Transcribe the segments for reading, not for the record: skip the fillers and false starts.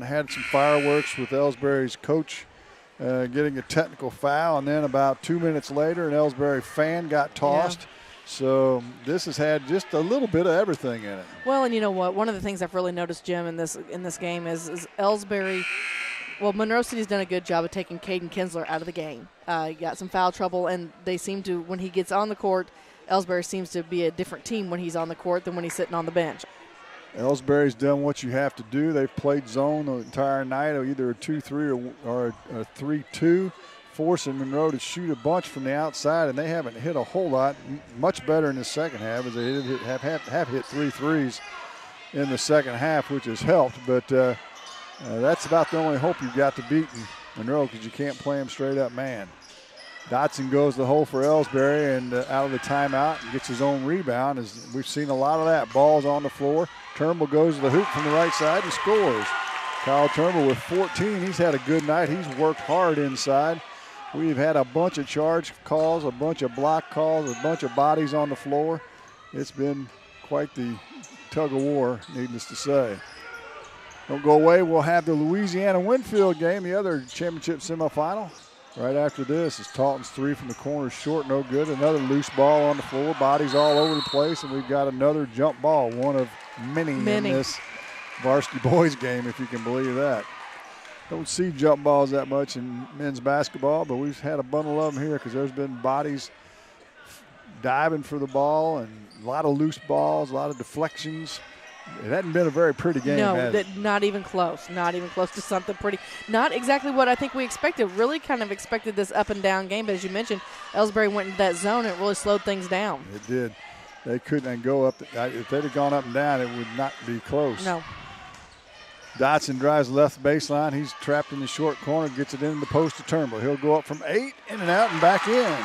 had some fireworks with Elsberry's coach getting a technical foul, and then about 2 minutes later, an Elsberry fan got tossed. Yeah. So this has had just a little bit of everything in it. Well, and you know what? One of the things I've really noticed, Jim, in this game is Elsberry. Well, Monroe City's done a good job of taking Caden Kinsler out of the game. He got some foul trouble, and they seem to, when he gets on the court, Elsberry seems to be a different team when he's on the court than when he's sitting on the bench. Elsberry's done what you have to do. They've played zone the entire night, or either a 2-3 or a 3-2, forcing Monroe to shoot a bunch from the outside, and they haven't hit a whole lot. Much better in the second half, as they have hit 3 threes in the second half, which has helped. But that's about the only hope you've got to beat Monroe, because you can't play them straight up man. Dotson goes the hole for Elsberry and out of the timeout and gets his own rebound. As we've seen a lot of that. Ball's on the floor. Turnbull goes to the hoop from the right side and scores. Kyle Turnbull with 14. He's had a good night. He's worked hard inside. We've had a bunch of charge calls, a bunch of block calls, a bunch of bodies on the floor. It's been quite the tug of war, needless to say. Don't go away. We'll have the Louisiana Winfield game, the other championship semifinal. Right after this is Talton's three from the corner, short, no good. Another loose ball on the floor, bodies all over the place, and we've got another jump ball, one of many. In this varsity boys game, if you can believe that. Don't see jump balls that much in men's basketball, but we've had a bundle of them here because there's been bodies diving for the ball and a lot of loose balls, a lot of deflections. It hadn't been a very pretty game, has it? Not even close. Not even close to something pretty. Not exactly what I think we expected. Really kind of expected this up-and-down game, but as you mentioned, Elsberry went into that zone. It really slowed things down. It did. They couldn't go up. If they'd have gone up and down, it would not be close. No. Dotson drives left baseline. He's trapped in the short corner, gets it in the post to Turnbull. He'll go up from 8, in and out, and back in.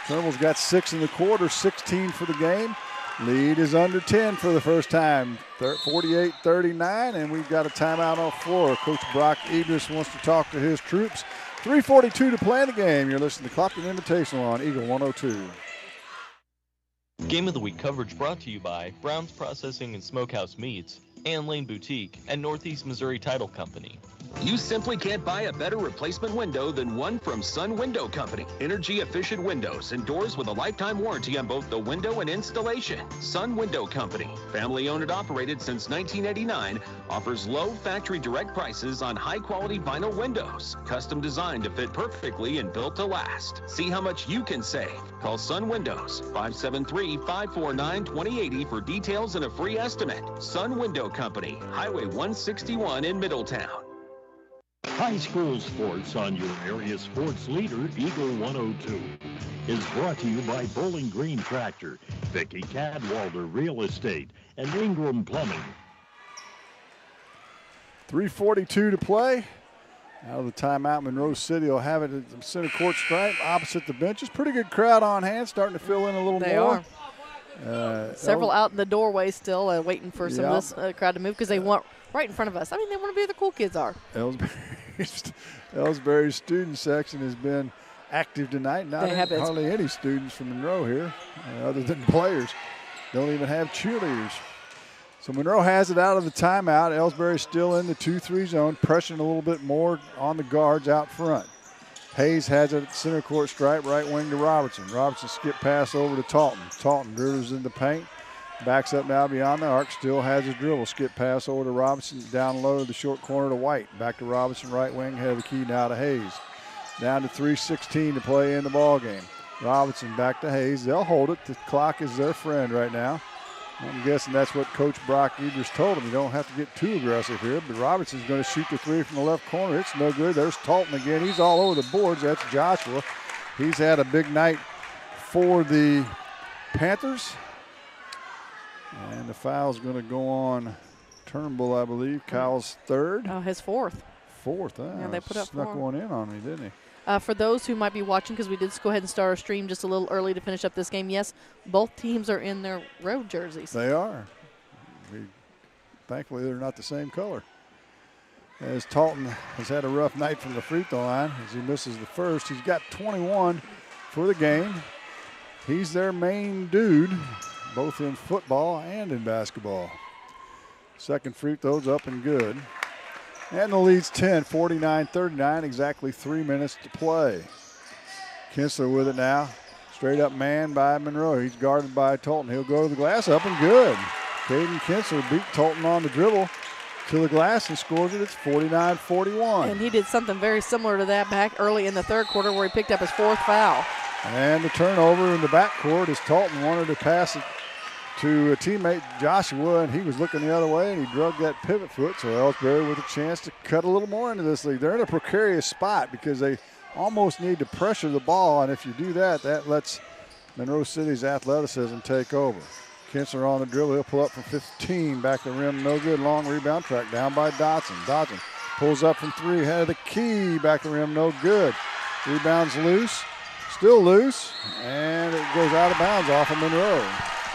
Turnbull's got 6 in the quarter, 16 for the game. Lead is under 10 for the first time, 48-39, and we've got a timeout on the floor. Coach Brock Idris wants to talk to his troops. 3:42 to play in the game. You're listening to Clopton Invitational on Eagle 102. Game of the Week coverage brought to you by Brown's Processing and Smokehouse Meats, Ann Lane Boutique, and Northeast Missouri Title Company. You simply can't buy a better replacement window than one from Sun Window Company. Energy-efficient windows and doors with a lifetime warranty on both the window and installation. Sun Window Company, family-owned and operated since 1989, offers low factory direct prices on high-quality vinyl windows, custom designed to fit perfectly and built to last. See how much you can save. Call Sun Windows, 573-549-2080 for details and a free estimate. Sun Window Company, Highway 161 in Middletown. High school sports on your area sports leader, Eagle 102, is brought to you by Bowling Green Tractor, Vicky Cadwalder Real Estate, and Ingram Plumbing. 3:42 to play. Out of the timeout, Monroe City will have it at the center court stripe opposite the benches. Pretty good crowd on hand, starting to fill in a little more. They are. Several out in the doorway still waiting for some of this crowd to move because they want right in front of us. I mean, they want to be where the cool kids are. Elsberry's student section has been active tonight. Not hardly any students from Monroe here other than players. Don't even have cheerleaders. So Monroe has it out of the timeout. Elsberry's still in the 2-3 zone, pressuring a little bit more on the guards out front. Hayes has it at the center court stripe, right wing to Robertson. Robertson skip pass over to Talton. Talton dribbles in the paint, backs up now beyond the arc, still has his dribble. Skip pass over to Robinson, down low to the short corner to White. Back to Robinson, right wing, head of the key now to Hayes. Down to 3:16 to play in the ball game. Robinson back to Hayes. They'll hold it. The clock is their friend right now. I'm guessing that's what Coach Brock Idris told him. You don't have to get too aggressive here, but Robinson's going to shoot the three from the left corner. It's no good. There's Talton again. He's all over the boards. That's Joshua. He's had a big night for the Panthers. And the foul's going to go on Turnbull, I believe. Kyle's third. Oh, his fourth. Fourth, huh? Yeah, they put up snuck 4. one in on me, didn't he? For those who might be watching, because we did go ahead and start our stream just a little early to finish up this game, yes, both teams are in their road jerseys. They are. Thankfully, they're not the same color. As Talton has had a rough night from the free throw line as he misses the first. He's got 21 for the game. He's their main dude, both in football and in basketball. Second free throw's up and good. And the lead's 10, 49-39, exactly 3 minutes to play. Kinsler with it now. Straight up man by Monroe. He's guarded by Tolton. He'll go to the glass, up and good. Caden Kinsler beat Tolton on the dribble to the glass and scores it. It's 49-41. And he did something very similar to that back early in the third quarter where he picked up his 4th foul. And the turnover in the backcourt as Tolton wanted to pass it to a teammate, Joshua, and he was looking the other way, and he drug that pivot foot, so Elsberry with a chance to cut a little more into this lead. They're in a precarious spot because they almost need to pressure the ball, and if you do that, that lets Monroe City's athleticism take over. Kinsler on the dribble. He'll pull up from 15, back the rim, no good. Long rebound, track down by Dotson. Dotson pulls up from 3, head of the key, back the rim, no good. Rebound's loose, still loose, and it goes out of bounds off of Monroe.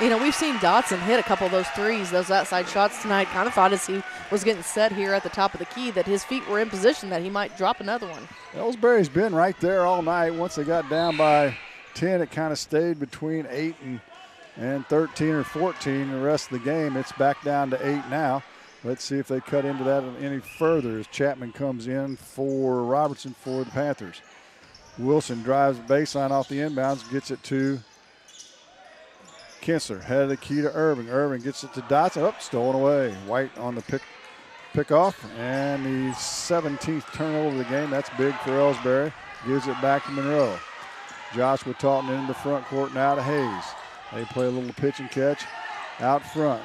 You know, we've seen Dotson hit a couple of those threes, those outside shots tonight. Kind of thought as he was getting set here at the top of the key that his feet were in position that he might drop another one. Elsberry's been right there all night. Once they got down by 10, it kind of stayed between 8 and 13 or 14 the rest of the game. It's back down to 8 now. Let's see if they cut into that any further as Chapman comes in for Robertson for the Panthers. Wilson drives the baseline off the inbounds, gets it to Kinsler, head of the key to Irving. Irving gets it to Dotson. Stolen away. White on the pick off, and the 17th turnover of the game. That's big for Elsberry. Gives it back to Monroe. Joshua Tolton into the front court now to Hayes. They play a little pitch and catch out front.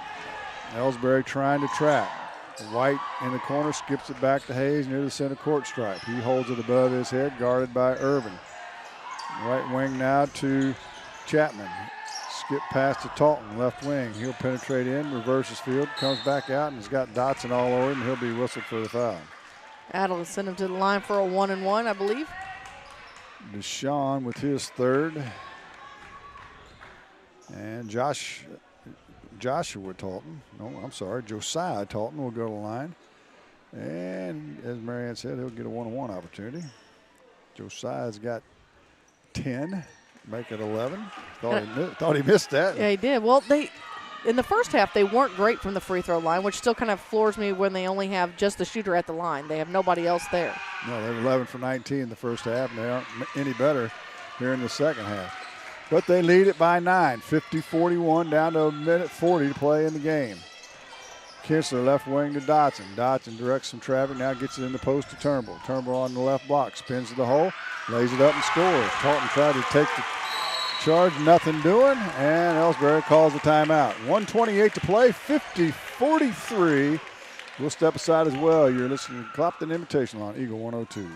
Elsberry trying to trap. White in the corner, skips it back to Hayes near the center court stripe. He holds it above his head, guarded by Irving. Right wing now to Chapman. Skip pass to Tolton, left wing. He'll penetrate in, reverses field, comes back out, and he's got Dotson all over him. He'll be whistled for the foul. That'll send him to the line for a 1-and-1, I believe. Deshaun with his 3rd. And Joshua Tolton, Josiah Tolton will go to the line. And as Marianne said, he'll get a 1-on-1 opportunity. Josiah's got 10. Make it 11. Thought he missed that. Yeah, he did. Well, in the first half, they weren't great from the free throw line, which still kind of floors me when they only have just the shooter at the line. They have nobody else there. No, they were 11 for 19 in the first half, and they aren't any better here in the second half. But they lead it by 9, 50-41, down to a minute 40 to play in the game. Kinsler left wing to Dotson. Dotson directs some traffic, now gets it in the post to Turnbull. Turnbull on the left block, spins to the hole, lays it up and scores. Tolton tried to take the charge, nothing doing, and Elsberry calls the timeout. 1:28 to play, 50-43. We'll step aside as well. You're listening to Clopton Invitational on Eagle 102.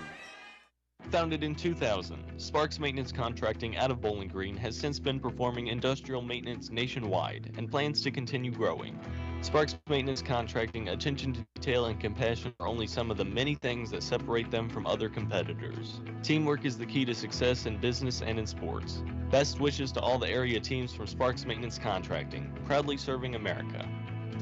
Founded in 2000, Sparks Maintenance Contracting out of Bowling Green has since been performing industrial maintenance nationwide and plans to continue growing. Sparks Maintenance Contracting attention to detail and compassion are only some of the many things that separate them from other competitors. Teamwork is the key to success in business and in sports. Best wishes to all the area teams from Sparks Maintenance Contracting, proudly serving America.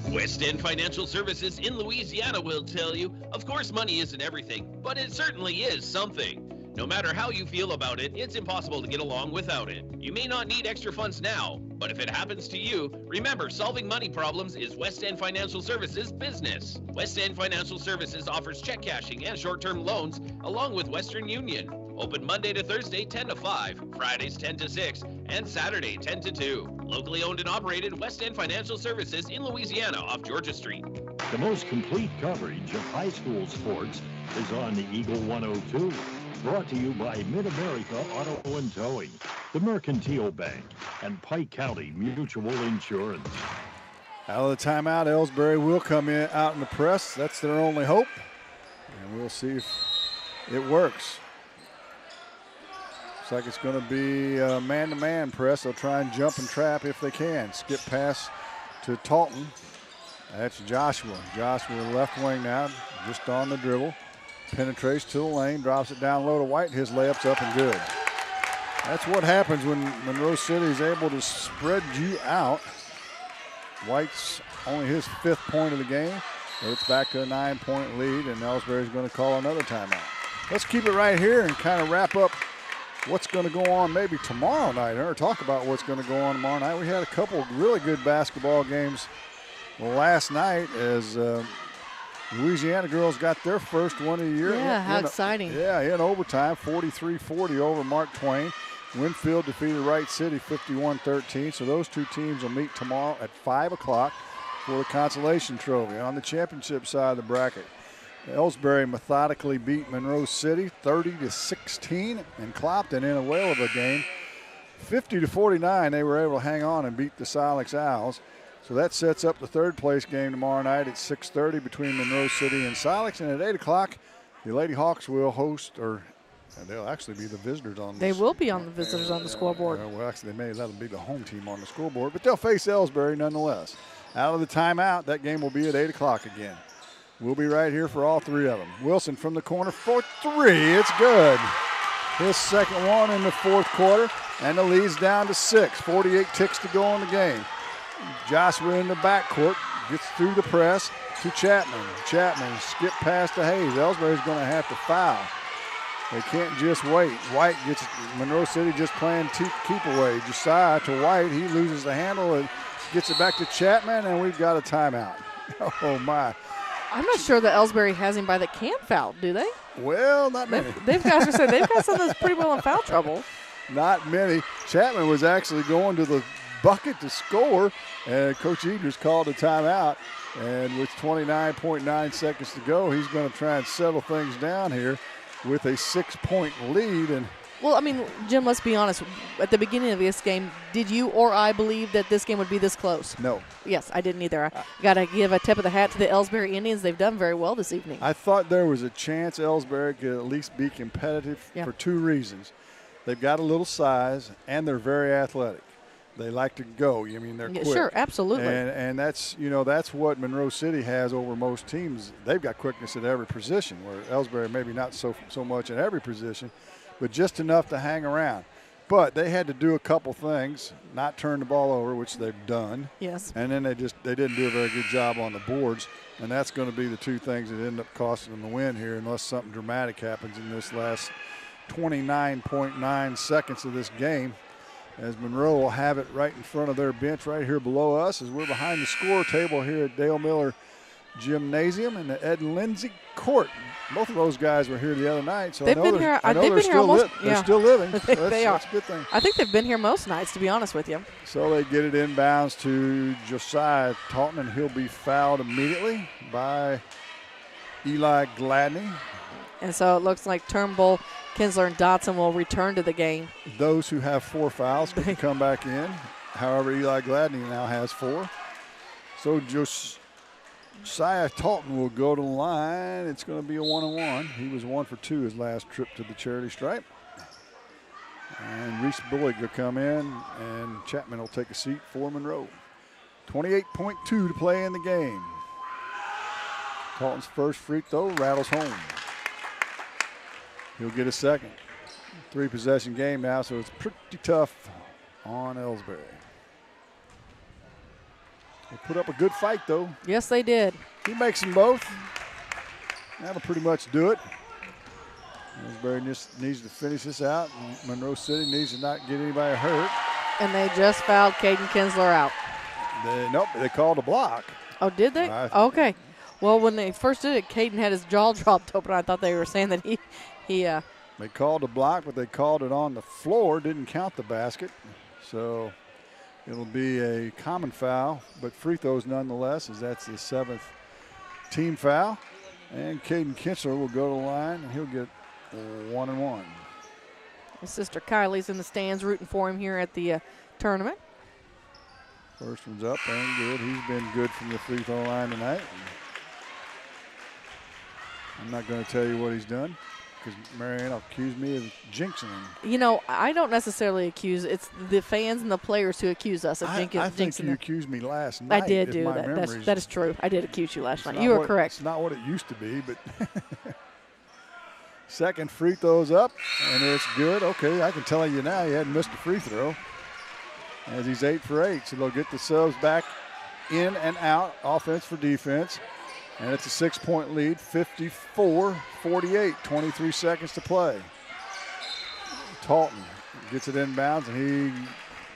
West End Financial Services in Louisiana will tell you, of course money isn't everything, but it certainly is something. No matter how you feel about it, it's impossible to get along without it. You may not need extra funds now, but if it happens to you, remember solving money problems is West End Financial Services business. West End Financial Services offers check cashing and short-term loans along with Western Union. Open Monday to Thursday 10 to 5, Fridays 10 to 6, and Saturday 10 to 2. Locally owned and operated West End Financial Services in Louisiana off Georgia Street. The most complete coverage of high school sports is on the Eagle 102. Brought to you by Mid-America Auto and Towing, the Mercantile Bank, and Pike County Mutual Insurance. Out of the timeout, Elsberry will come in out in the press. That's their only hope. And we'll see if it works. Looks like it's going to be a man-to-man press. They'll try and jump and trap if they can. Skip pass to Tolton. That's Joshua. Joshua left wing now, just on the dribble. Penetrates to the lane, drops it down low to White. His layup's up and good. That's what happens when Monroe City is able to spread you out. White's only his 5th point of the game. But it's back to a 9-point lead, and Elsberry's going to call another timeout. Let's keep it right here and kind of wrap up what's going to go on maybe tomorrow night, or talk about what's going to go on tomorrow night. We had a couple of really good basketball games last night as Louisiana girls got their first one of the year. Yeah, how exciting. In overtime, 43-40 over Mark Twain. Winfield defeated Wright City 51-13. So those two teams will meet tomorrow at 5 o'clock for the consolation trophy. On the championship side of the bracket, Elsberry methodically beat Monroe City 30-16, and Clopton in a whale of a game. 50-49, they were able to hang on and beat the Silex Owls. So that sets up the third place game tomorrow night at 6:30 between Monroe City and Silex. And at 8 o'clock, the Lady Hawks will host, or they'll actually be the visitors on They will be on the visitors on the scoreboard. Well, actually, that'll be the home team on the scoreboard, but they'll face Elsberry nonetheless. Out of the timeout, that game will be at 8 o'clock again. We'll be right here for all three of them. Wilson from the corner for three. It's good. His second one in the fourth quarter, and the lead's down to 6. 48 ticks to go in the game. Joshua in the backcourt gets through the press to Chapman. Chapman skip past to Hayes. Elsberry's going to have to foul. They can't just wait. White gets Monroe City just playing keep away. Josiah to White. He loses the handle and gets it back to Chapman, and we've got a timeout. Oh, my. I'm not sure that Elsberry has anybody that can foul, do they? Well, not many. They've got some that's pretty well in foul trouble. Not many. Chapman was actually going to the bucket to score, and Coach Eders called a timeout. And with 29.9 seconds to go, he's going to try and settle things down here with a 6-point lead. And well, I mean, Jim, let's be honest. At the beginning of this game, did you or I believe that this game would be this close? No. Yes, I didn't either. I got to give a tip of the hat to the Elsberry Indians. They've done very well this evening. I thought there was a chance Elsberry could at least be competitive for two reasons. They've got a little size, and they're very athletic. They like to go. I mean, they're quick. Sure, absolutely. And that's, that's what Monroe City has over most teams. They've got quickness at every position, where Elsberry maybe not so much in every position, but just enough to hang around. But they had to do a couple things, not turn the ball over, which they've done. Yes. And then they didn't do a very good job on the boards, and that's going to be the two things that end up costing them the win here, unless something dramatic happens in this last 29.9 seconds of this game, as Monroe will have it right in front of their bench right here below us, as we're behind the score table here at Dale Miller Gymnasium and the Ed Lindsay Court. Both of those guys were here the other night, so I know they're still living. So they are. That's a good thing. I think they've been here most nights, to be honest with you. So they get it inbounds to Josiah Taunton, and he'll be fouled immediately by Eli Gladney. And so it looks like Turnbull, Kinsler, and Dotson will return to the game. Those who have 4 fouls can come back in. However, Eli Gladney now has 4. So Josiah Taunton will go to the line. It's going to be a 1-on-1. He was 1 for 2 his last trip to the charity stripe. And Reese Bullock will come in, and Chapman will take a seat for Monroe. 28.2 to play in the game. Taunton's first free throw rattles home. He'll get a second. 3-possession game now, so it's pretty tough on Elsberry. They put up a good fight, though. Yes, they did. He makes them both. That'll pretty much do it. Elsberry just needs to finish this out. Monroe City needs to not get anybody hurt. And they just fouled Caden Kinsler out. They called a block. Oh, did they? Okay. Well, when they first did it, Caden had his jaw dropped open. I thought they were saying that he They called a block, but they called it on the floor. Didn't count the basket. So it'll be a common foul, but free throws nonetheless, as that's the 7th team foul. And Caden Kinsler will go to the line, and he'll get 1-and-1. His sister Kylie's in the stands rooting for him here at the tournament. First one's up and good. He's been good from the free throw line tonight. I'm not going to tell you what he's done, because Marianne will accuse me of jinxing him. I don't necessarily accuse. It's the fans and the players who accuse us of jinxing him. I think you accused me last night. I did do that. That is true. I did accuse you last night. You were correct. It's not what it used to be, but second free throw's up, and it's good. Okay, I can tell you now he hadn't missed a free throw, as he's 8 for 8. So they'll get the subs back in and out, offense for defense. And it's a 6-point lead, 54-48, 23 seconds to play. Taunton gets it inbounds, and he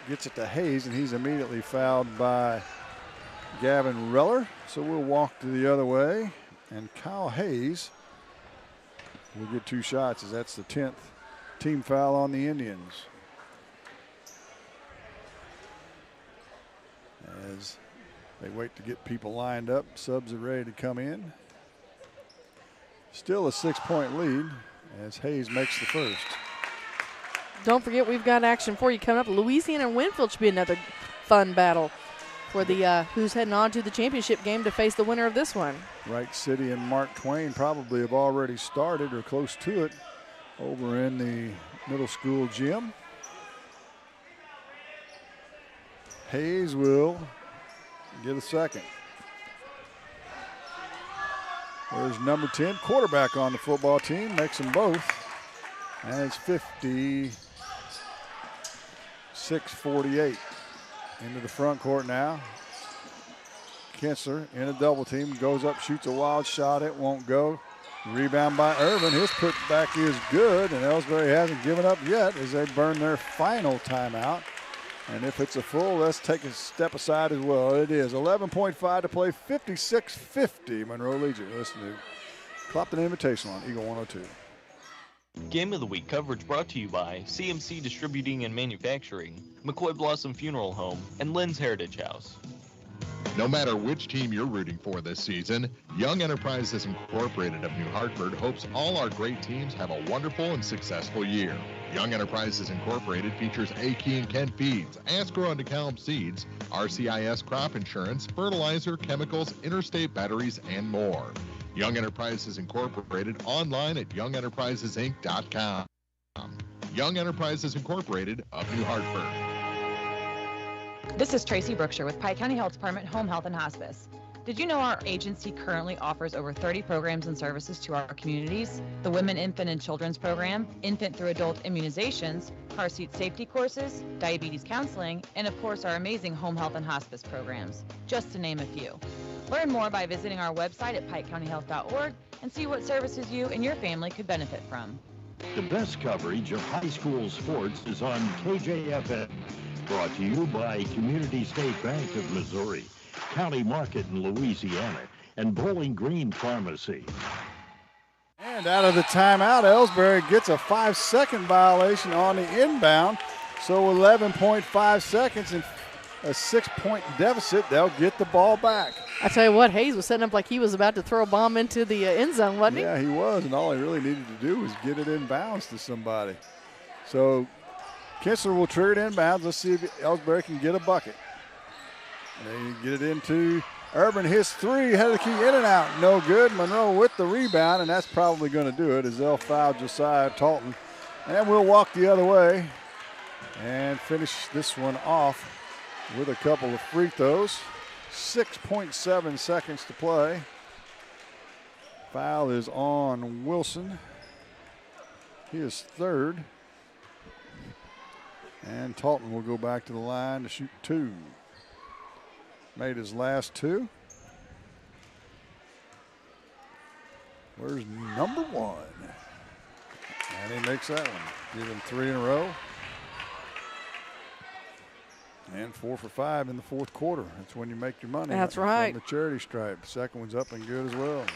gets it to Hayes, and he's immediately fouled by Gavin Reller. So we'll walk to the other way. And Kyle Hayes will get 2 shots as that's the 10th team foul on the Indians. As they wait to get people lined up, subs are ready to come in. Still a 6-point lead as Hayes makes the first. Don't forget, we've got action for you coming up. Louisiana and Winfield should be another fun battle for the who's heading on to the championship game to face the winner of this one. Wright City and Mark Twain probably have already started or close to it over in the middle school gym. Hayes will get a second. There's number 10, quarterback on the football team, makes them both. And it's 56-48. Into the front court now. Kinsler in a double team, goes up, shoots a wild shot, it won't go. Rebound by Irvin, his putback is good, and Elsberry hasn't given up yet as they burn their final timeout. And if it's a full, let's take a step aside as well. It is 11.5 to play, 56-50. Monroe Legion. Listen to Clopton Invitational on Eagle 102. Game of the Week coverage brought to you by CMC Distributing and Manufacturing, McCoy Blossom Funeral Home, and Lynn's Heritage House. No matter which team you're rooting for this season, Young Enterprises Incorporated of New Hartford hopes all our great teams have a wonderful and successful year. Young Enterprises Incorporated features A.K. and Kent Feeds, Ascro and DeKalb Seeds, RCIS Crop Insurance, fertilizer, chemicals, interstate batteries, and more. Young Enterprises Incorporated online at youngenterprisesinc.com. Young Enterprises Incorporated of New Hartford. This is Tracy Brookshire with Pike County Health Department Home Health and Hospice. Did you know our agency currently offers over 30 programs and services to our communities? The Women, Infant, and Children's Program, infant through adult immunizations, car seat safety courses, diabetes counseling, and of course our amazing home health and hospice programs, just to name a few. Learn more by visiting our website at pikecountyhealth.org and see what services you and your family could benefit from. The best coverage of high school sports is on KJFN. Brought to you by Community State Bank of Missouri, County Market in Louisiana, and Bowling Green Pharmacy. And out of the timeout, Elsberry gets a 5-second violation on the inbound. So 11.5 seconds and a 6-point deficit. They'll get the ball back. I tell you what, Hayes was setting up like he was about to throw a bomb into the end zone, wasn't he? Yeah, he was, and all he really needed to do was get it inbounds to somebody. So Kinsler will trigger it inbounds. Let's see if Elsberry can get a bucket. They get it into Urban. His three, head of the key, in and out. No good. Monroe with the rebound, and that's probably going to do it as they'll foul Josiah Talton. And we'll walk the other way and finish this one off with a couple of free throws. 6.7 seconds to play. Foul is on Wilson. He is third. And Talton will go back to the line to shoot 2. Made his last 2. Where's number 1? And he makes that one. Give him 3 in a row. And 4 for 5 in the fourth quarter. That's when you make your money. That's right. From the charity stripe. Second one's up and good as well. In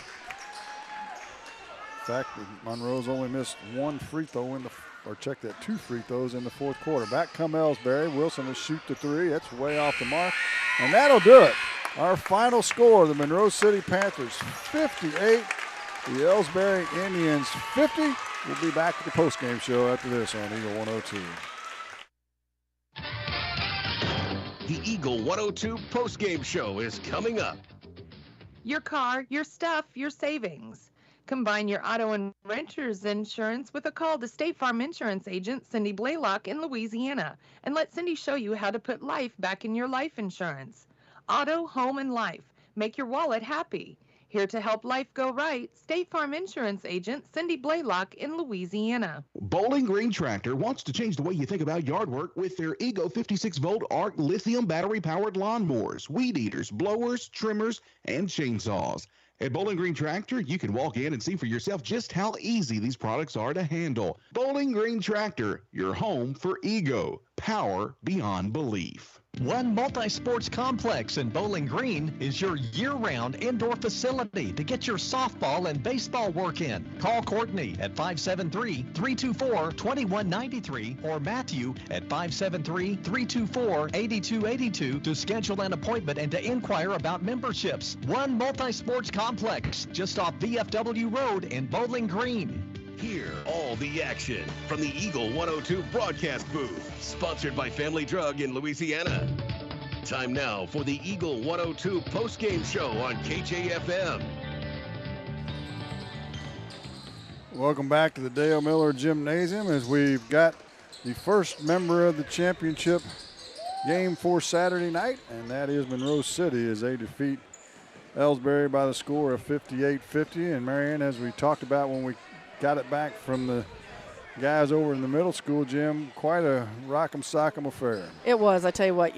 fact, Monroe's only missed 1 free throw in the, or check that, 2 free throws in the fourth quarter. Back come Elsberry. Wilson will shoot the 3. That's way off the mark. And that'll do it. Our final score, the Monroe City Panthers 58, the Elsberry Indians 50. We'll be back at the postgame show after this on Eagle 102. The Eagle 102 postgame show is coming up. Your car, your stuff, your savings. Combine your auto and renter's insurance with a call to State Farm Insurance agent Cindy Blaylock in Louisiana, and let Cindy show you how to put life back in your life insurance. Auto, home, and life. Make your wallet happy. Here to help life go right, State Farm Insurance agent Cindy Blaylock in Louisiana. Bowling Green Tractor wants to change the way you think about yard work with their Ego 56-volt ARC lithium battery-powered lawnmowers, weed eaters, blowers, trimmers, and chainsaws. At Bowling Green Tractor, you can walk in and see for yourself just how easy these products are to handle. Bowling Green Tractor, your home for Ego. Power beyond belief. One Multi-Sports Complex in Bowling Green is your year-round indoor facility to get your softball and baseball work in. Call Courtney at 573-324-2193 or Matthew at 573-324-8282 to schedule an appointment and to inquire about memberships. One Multi-Sports Complex just off VFW Road in Bowling Green. Hear all the action from the Eagle 102 broadcast booth, sponsored by Family Drug in Louisiana. Time now for the Eagle 102 postgame show on KJFM. Welcome back to the Dale Miller Gymnasium as we've got the first member of the championship game for Saturday night, and that is Monroe City as they defeat Elsberry by the score of 58-50. And Marion, as we talked about when we got it back from the guys over in the middle school gym, quite a rock'em sock'em affair. It was. I tell you what,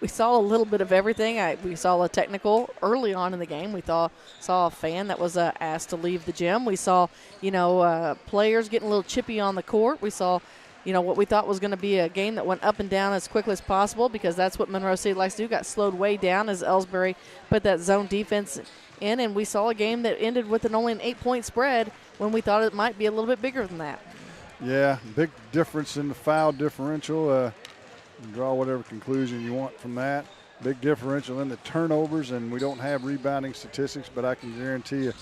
we saw a little bit of everything. We saw a technical early on in the game. We saw a fan that was asked to leave the gym. We saw, players getting a little chippy on the court. We saw, what we thought was going to be a game that went up and down as quickly as possible, because that's what Monroe City likes to do. Got slowed way down as Elsberry put that zone defense in, and we saw a game that ended with only an 8-point spread when we thought it might be a little bit bigger than that. Yeah, big difference in the foul differential. Draw whatever conclusion you want from that. Big differential in the turnovers, and we don't have rebounding statistics, but I can guarantee you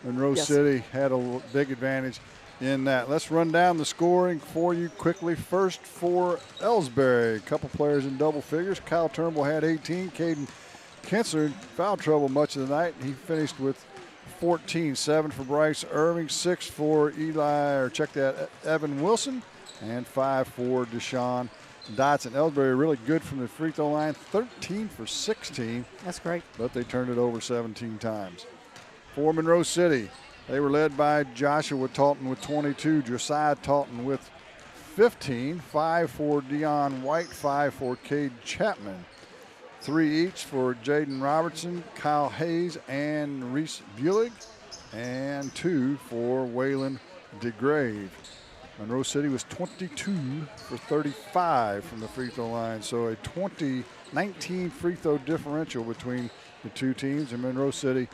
Monroe City had a big advantage in that. Let's run down the scoring for you quickly. First for Elsberry, a couple players in double figures. Kyle Turnbull had 18. Caden Kinsler in foul trouble much of the night. He finished with 14, 7 for Bryce Irving, 6 for Evan Wilson, and 5 for Deshaun Dotson. Elsberry really good from the free throw line, 13 for 16. That's great. But they turned it over 17 times. For Monroe City, they were led by Joshua Talton with 22, Josiah Talton with 15, 5 for Dion White, 5 for Cade Chapman. 3 each for Jaden Robertson, Kyle Hayes, and Reese Bulig, and 2 for Waylon DeGrave. Monroe City was 22 for 35 from the free throw line, so a 19 free throw differential between the two teams, and Monroe City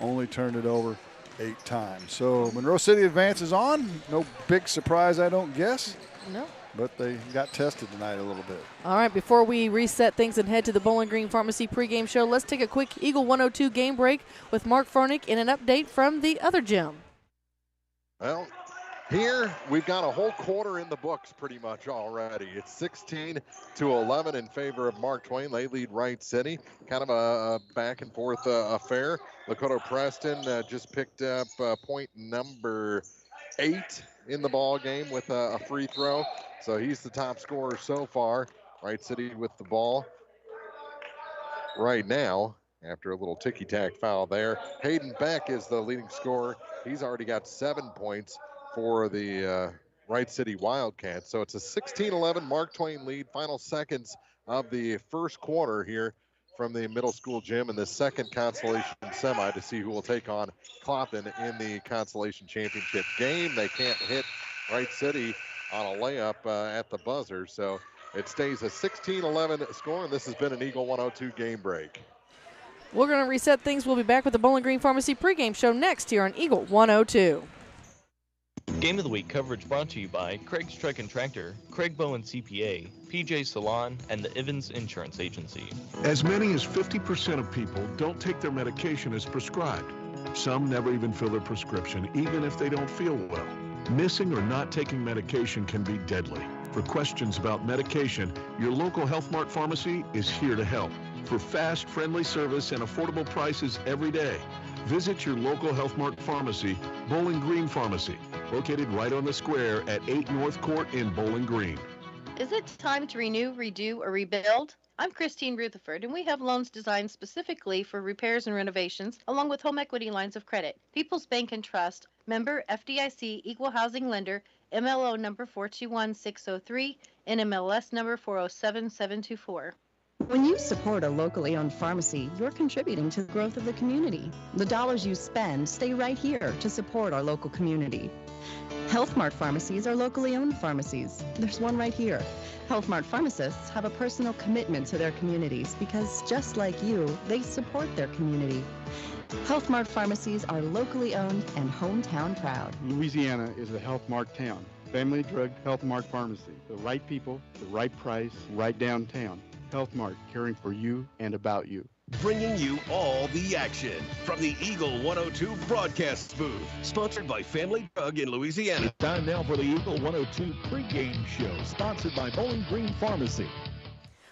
only turned it over 8 times. So Monroe City advances on. No big surprise, I don't guess. No. But they got tested tonight a little bit. All right, before we reset things and head to the Bowling Green Pharmacy pregame show, let's take a quick Eagle 102 game break with Mark Froenig and an update from the other gym. Well, here we've got a whole quarter in the books pretty much already. It's 16-11 in favor of Mark Twain. They lead Wright City. Kind of a back and forth affair. Lakota Preston just picked up point number 8 in the ball game with a free throw. So he's the top scorer so far. Wright City with the ball right now after a little ticky-tack foul there. Hayden Beck is the leading scorer. He's already got 7 points for the Wright City Wildcats. So it's a 16-11 Mark Twain lead. Final seconds of the first quarter here from the middle school gym in the second consolation semi to see who will take on Clopton in the consolation championship game. They can't hit Wright City on a layup at the buzzer, so it stays a 16-11 score, and this has been an Eagle 102 game break. We're going to reset things. We'll be back with the Bowling Green Pharmacy pregame show next here on Eagle 102. Game of the Week coverage brought to you by Craig's Truck and Tractor, Craig Bowen CPA, PJ Salon, and the Evans Insurance Agency. As many as 50% of people don't take their medication as prescribed. Some never even fill their prescription, even if they don't feel well. Missing or not taking medication can be deadly. For questions about medication, your local Health Mart pharmacy is here to help. For fast, friendly service and affordable prices every day, visit your local Health Mart pharmacy, Bowling Green Pharmacy, located right on the square at 8 North Court in Bowling Green. Is it time to renew, redo, or rebuild? I'm Christine Rutherford, and we have loans designed specifically for repairs and renovations, along with home equity lines of credit. People's Bank and Trust, member FDIC, equal housing lender, MLO number 421603, NMLS number 407724. When you support a locally owned pharmacy, you're contributing to the growth of the community. The dollars you spend stay right here to support our local community. Health Mart pharmacies are locally owned pharmacies. There's one right here. Health Mart pharmacists have a personal commitment to their communities because, just like you, they support their community. Health Mart pharmacies are locally owned and hometown proud. Louisiana is a Health Mart town. Family Drug Health Mart Pharmacy. The right people, the right price, right downtown. Health Mart, caring for you and about you. Bringing you all the action from the Eagle 102 broadcast booth. Sponsored by Family Drug in Louisiana. Time now for the Eagle 102 pregame show, sponsored by Bowling Green Pharmacy.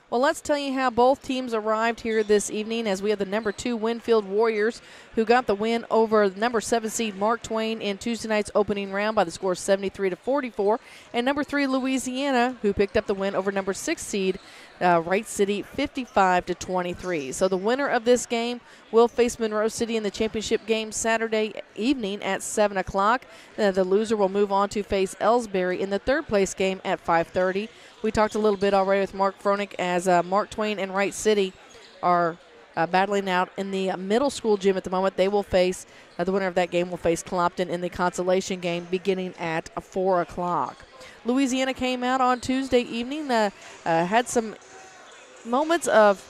Well, let's tell you how both teams arrived here this evening, as we have the number 2 Winfield Warriors, who got the win over the number 7 seed Mark Twain in Tuesday night's opening round by the score 73-44, and number 3 Louisiana, who picked up the win over number 6 seed Wright City 55-23. So the winner of this game will face Monroe City in the championship game Saturday evening at 7 o'clock. The loser will move on to face Elsberry in the third place game at 5:30. We talked a little bit already with Mark Froelich as Mark Twain and Wright City are battling out in the middle school gym at the moment. They will face, the winner of that game will face Clopton in the consolation game beginning at 4 o'clock. Louisiana came out on Tuesday evening, had some moments of,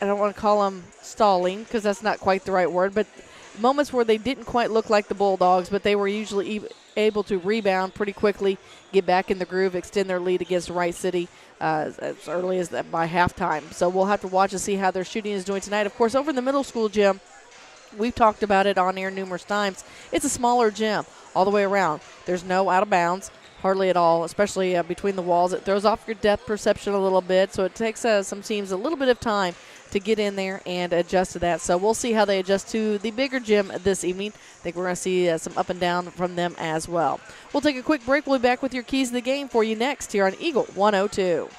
I don't want to call them stalling because that's not quite the right word, but moments where they didn't quite look like the Bulldogs, but they were usually able to rebound pretty quickly, get back in the groove, extend their lead against Wright City as early as that by halftime. So we'll have to watch and see how their shooting is doing tonight. Of course, over in the middle school gym, we've talked about it on air numerous times. It's a smaller gym all the way around. There's no out of bounds, hardly at all, especially between the walls. It throws off your depth perception a little bit, so it takes some teams a little bit of time to get in there and adjust to that. So we'll see how they adjust to the bigger gym this evening. I think we're going to see some up and down from them as well. We'll take a quick break. We'll be back with your keys to the game for you next here on Eagle 102.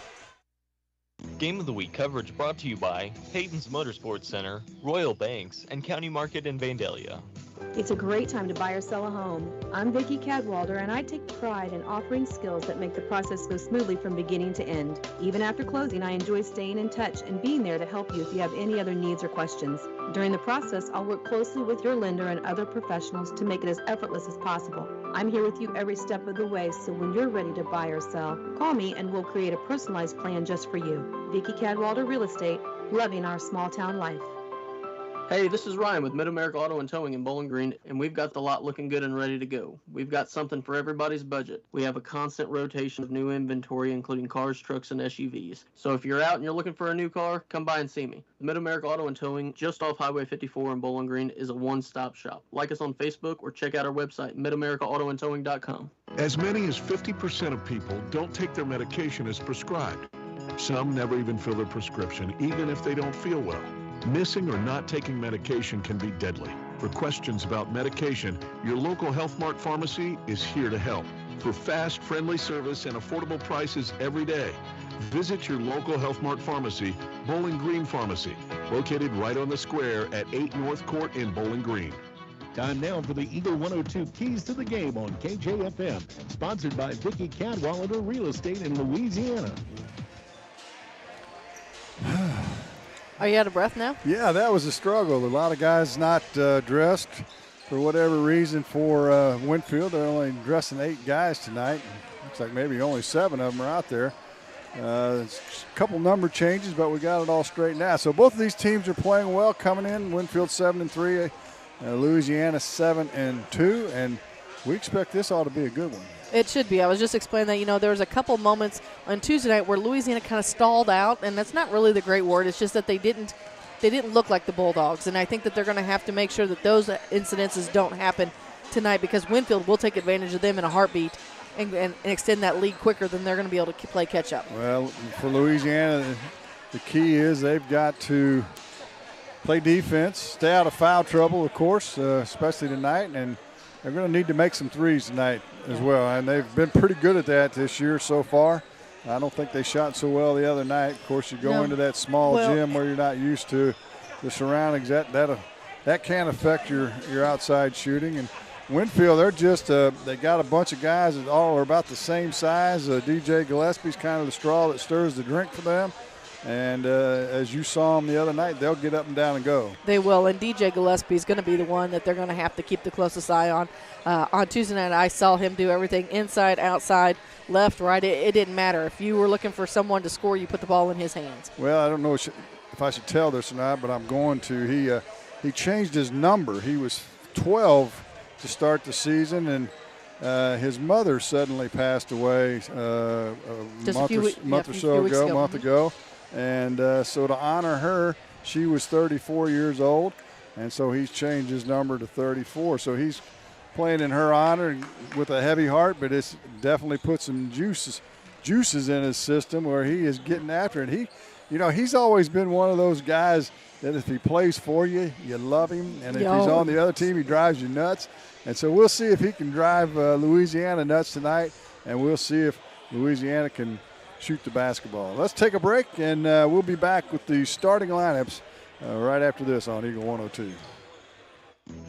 Game of the Week coverage brought to you by Hayden's Motorsports Center, Royal Banks, and County Market in Vandalia. It's a great time to buy or sell a home. I'm Vicki Cadwalder, and I take pride in offering skills that make the process go smoothly from beginning to end. Even after closing, I enjoy staying in touch and being there to help you if you have any other needs or questions. During the process, I'll work closely with your lender and other professionals to make it as effortless as possible. I'm here with you every step of the way, so when you're ready to buy or sell, call me and we'll create a personalized plan just for you. Vicki Cadwalder Real Estate, loving our small town life. Hey, this is Ryan with Mid-America Auto and Towing in Bowling Green, and we've got the lot looking good and ready to go. We've got something for everybody's budget. We have a constant rotation of new inventory, including cars, trucks, and SUVs. So if you're out and you're looking for a new car, come by and see me. Mid-America Auto and Towing, just off Highway 54 in Bowling Green, is a one-stop shop. Like us on Facebook or check out our website, midamericaautoandtowing.com. As many as 50% of people don't take their medication as prescribed. Some never even fill their prescription, even if they don't feel well. Missing or not taking medication can be deadly. For questions about medication, your local Health Mart pharmacy is here to help. For fast, friendly service and affordable prices every day, visit your local Health Mart pharmacy, Bowling Green Pharmacy, located right on the square at 8 North Court in Bowling Green. Time now for the Eagle 102 Keys to the Game on KJFM, sponsored by Vicki Cadwalder Real Estate in Louisiana. Are you out of breath now? Yeah, that was a struggle. A lot of guys not dressed for whatever reason for Winfield. They're only dressing 8 guys tonight. Looks like maybe only 7 of them are out there. A couple number changes, but we got it all straightened out. So both of these teams are playing well coming in. Winfield 7-3, Louisiana 7-2, and we expect this ought to be a good one. It should be. I was just explaining that, there was a couple moments on Tuesday night where Louisiana kind of stalled out, and that's not really the great word. It's just that they didn't look like the Bulldogs, and I think that they're going to have to make sure that those incidences don't happen tonight, because Winfield will take advantage of them in a heartbeat and extend that lead quicker than they're going to be able to play catch-up. Well, for Louisiana, the key is they've got to play defense, stay out of foul trouble, of course, especially tonight, and they're going to need to make some threes tonight as well, and they've been pretty good at that this year so far. I don't think they shot so well the other night. Of course, you go into that small gym where you're not used to the surroundings. That can affect your outside shooting. And Winfield, they're just they got a bunch of guys that all are about the same size. DJ Gillespie's kind of the straw that stirs the drink for them. And as you saw them the other night, they'll get up and down and go. They will, and DJ Gillespie is going to be the one that they're going to have to keep the closest eye on. On Tuesday night, I saw him do everything inside, outside, left, right. It didn't matter. If you were looking for someone to score, you put the ball in his hands. Well, I don't know if I should tell this or not, but I'm going to. He changed his number. He was 12 to start the season, and his mother suddenly passed away a month or so ago. And so to honor her, she was 34 years old, and so he's changed his number to 34. So he's playing in her honor with a heavy heart, but it's definitely put some juices in his system where he is getting after it. He's always been one of those guys that if he plays for you, you love him, and if he's on the other team, he drives you nuts. And so we'll see if he can drive Louisiana nuts tonight, and we'll see if Louisiana can shoot the basketball. Let's take a break, and we'll be back with the starting lineups right after this on Eagle 102.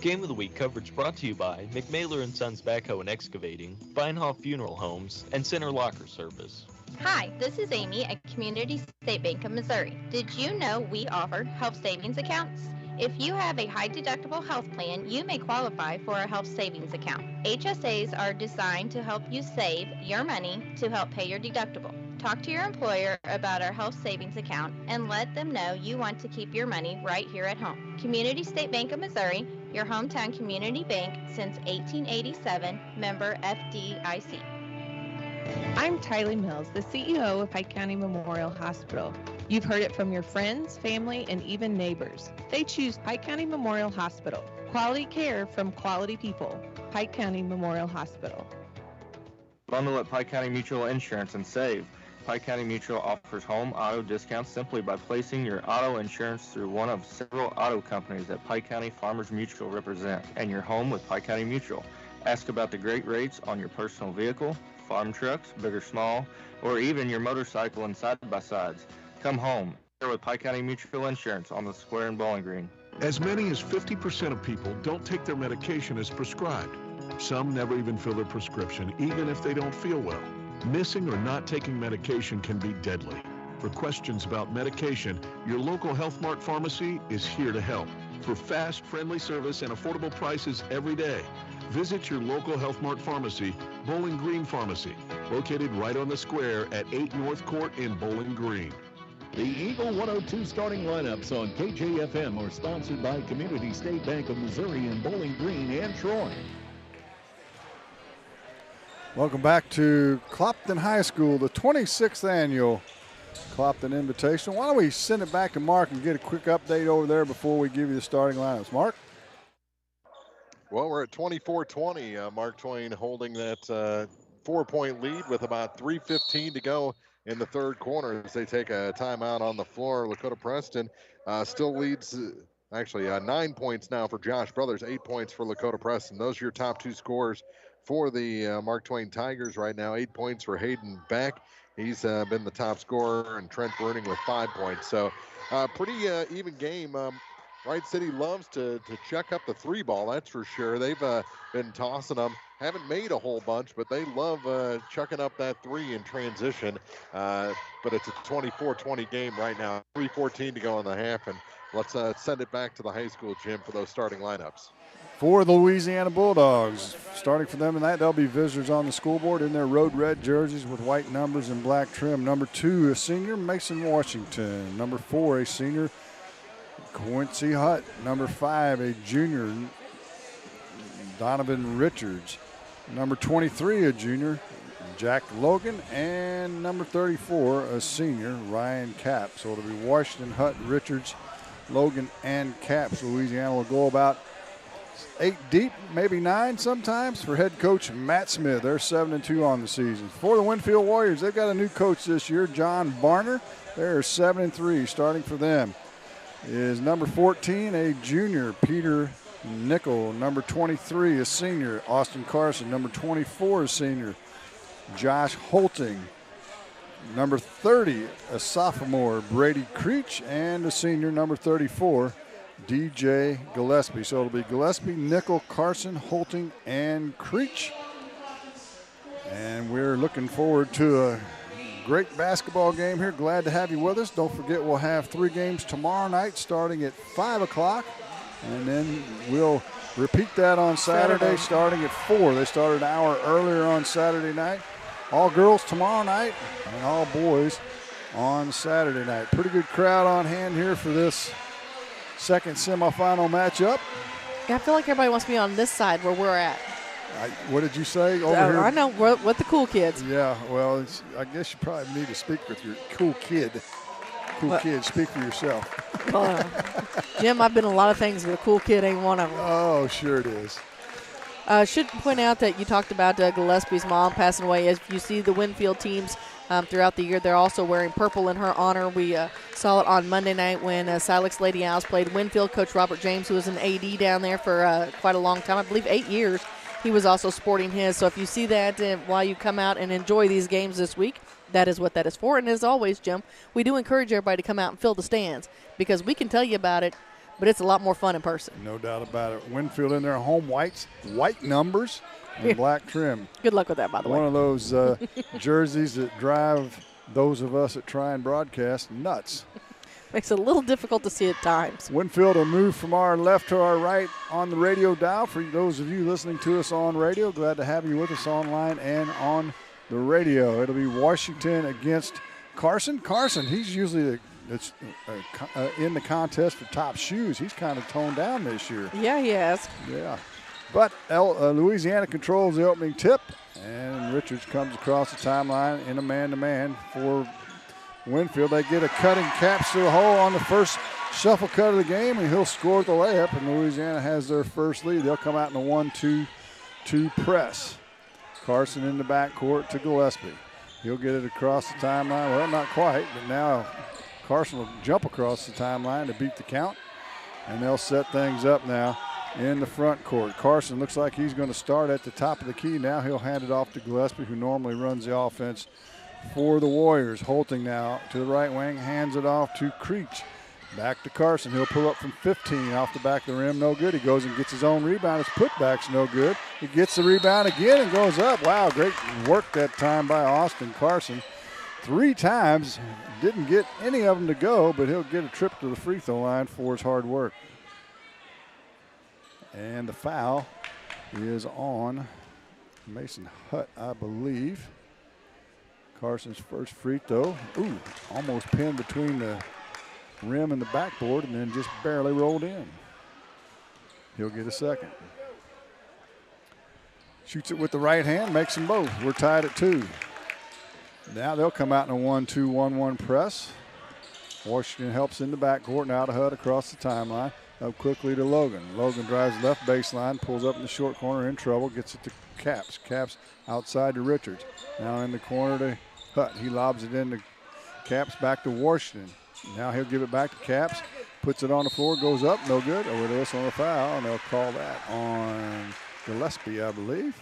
Game of the Week coverage brought to you by McMailer & Sons Backhoe and Excavating, Feinhoff Funeral Homes, and Center Locker Service. Hi, this is Amy at Community State Bank of Missouri. Did you know we offer health savings accounts? If you have a high-deductible health plan, you may qualify for a health savings account. HSAs are designed to help you save your money to help pay your deductible. Talk to your employer about our health savings account and let them know you want to keep your money right here at home. Community State Bank of Missouri, your hometown community bank since 1887, member FDIC. I'm Tylee Mills, the CEO of Pike County Memorial Hospital. You've heard it from your friends, family, and even neighbors. They choose Pike County Memorial Hospital. Quality care from quality people. Pike County Memorial Hospital. Bundle at Pike County Mutual Insurance and save. Pike County Mutual offers home auto discounts simply by placing your auto insurance through one of several auto companies that Pike County Farmers Mutual represent, and you're home with Pike County Mutual. Ask about the great rates on your personal vehicle, farm trucks, big or small, or even your motorcycle and side-by-sides. Come home. Here with Pike County Mutual Insurance on the square in Bowling Green. As many as 50% of people don't take their medication as prescribed. Some never even fill their prescription, even if they don't feel well. Missing or not taking medication can be deadly. For questions about medication, your local Health Mart pharmacy is here to help. For fast, friendly service and affordable prices every day, visit your local Health Mart pharmacy, Bowling Green Pharmacy, located right on the square at 8 North Court in Bowling Green. The Eagle 102 starting lineups on KJFM are sponsored by Community State Bank of Missouri in Bowling Green and Troy. Welcome back to Clopton High School, the 26th annual Clopton Invitational. Why don't we send it back to Mark and get a quick update over there before we give you the starting lineups. Mark? Well, we're at 24-20. Mark Twain holding that 4-point lead with about 3:15 to go in the third quarter as they take a timeout on the floor. Lakota Preston still leads, 9 points now for Josh Brothers, 8 points for Lakota Preston. Those are your top two scorers for the Mark Twain Tigers right now. 8 points for Hayden Beck. He's been the top scorer, and Trent Bruning with 5 points. So pretty even game. Wright City loves to check up the three ball, that's for sure. They've been tossing them. Haven't made a whole bunch, but they love chucking up that three in transition. But it's a 24-20 game right now. 3:14 to go in the half, and let's send it back to the high school gym for those starting lineups. For the Louisiana Bulldogs, starting for them tonight, they'll be visitors on the scoreboard in their road red jerseys with white numbers and black trim. Number 2, a senior, Mason Washington. Number 4, a senior, Quincy Hutt. Number 5, a junior, Donovan Richards. Number 23, a junior, Jack Logan. And number 34, a senior, Ryan Capp. So it'll be Washington, Hutt, Richards, Logan, and Caps. Louisiana will go about 8 deep, maybe 9 sometimes for head coach Matt Smith. They're 7-2 on the season. For the Winfield Warriors, they've got a new coach this year, John Barner. They're 7-3. Starting for them is number 14, a junior, Peter Nickel. Number 23, a senior, Austin Carson. Number 24, a senior, Josh Holting. Number 30, a sophomore, Brady Creech. And a senior, number 34, DJ Gillespie. So it'll be Gillespie, Nickel, Carson, Holting, and Creech. And we're looking forward to a great basketball game here. Glad to have you with us. Don't forget we'll have 3 games tomorrow night starting at 5 o'clock. And then we'll repeat that on Saturday starting at 4. They started an hour earlier on Saturday night. All girls tomorrow night and all boys on Saturday night. Pretty good crowd on hand here for this second semifinal matchup. Yeah, I feel like everybody wants to be on this side where we're at. What did you say over here? I know, we're with the cool kids. Yeah, well, I guess you probably need to speak with your cool kid. Kid, speak for yourself. Jim, I've been a lot of things, but a cool kid ain't one of them. Oh, sure it is. Should point out that you talked about Gillespie's mom passing away. As you see the Winfield teams throughout the year, they're also wearing purple in her honor. We saw it on Monday night when Silex Lady Owls played Winfield. Coach Robert James, who was an AD down there for quite a long time, I believe 8 years, he was also sporting his. So if you see that while you come out and enjoy these games this week, that is what that is for. And as always, Jim, we do encourage everybody to come out and fill the stands because we can tell you about it, but it's a lot more fun in person. No doubt about it. Winfield in their home whites, white numbers, and black trim. Good luck with that, by the way. One of those jerseys that drive those of us that try and broadcast nuts. Makes it a little difficult to see at times. Winfield will move from our left to our right on the radio dial. For those of you listening to us on radio, glad to have you with us online and on the radio. It'll be Washington against Carson. Carson, he's usually in the contest for top shoes. He's kind of toned down this year. Yeah, he has. Yeah. But Louisiana controls the opening tip, and Richards comes across the timeline in a man-to-man for Winfield. They get a cutting caps to the hole on the first shuffle cut of the game, and he'll score the layup, and Louisiana has their first lead. They'll come out in a 1-2-2 press. Carson in the backcourt to Gillespie. He'll get it across the timeline. Well, not quite, but now Carson will jump across the timeline to beat the count, and they'll set things up now in the front court. Carson looks like he's going to start at the top of the key. Now he'll hand it off to Gillespie, who normally runs the offense for the Warriors. Holting now to the right wing, hands it off to Creech. Back to Carson. He'll pull up from 15 off the back of the rim. No good. He goes and gets his own rebound. His putback's no good. He gets the rebound again and goes up. Wow, great work that time by Austin Carson. 3 times. Didn't get any of them to go, but he'll get a trip to the free throw line for his hard work. And the foul is on Mason Hutt, I believe. Carson's first free throw. Ooh, almost pinned between the rim and the backboard and then just barely rolled in. He'll get a second. Shoots it with the right hand, makes them both. We're tied at 2. Now they'll come out in a 1-2-1-1 press. Washington helps in the backcourt. Now to Hutt across the timeline. Up quickly to Logan. Logan drives left baseline, pulls up in the short corner, in trouble, gets it to Caps. Caps outside to Richards. Now in the corner to Hutt. He lobs it into Caps, back to Washington. Now he'll give it back to Caps. Puts it on the floor, goes up, no good. Over this on a foul, and they'll call that on Gillespie, I believe.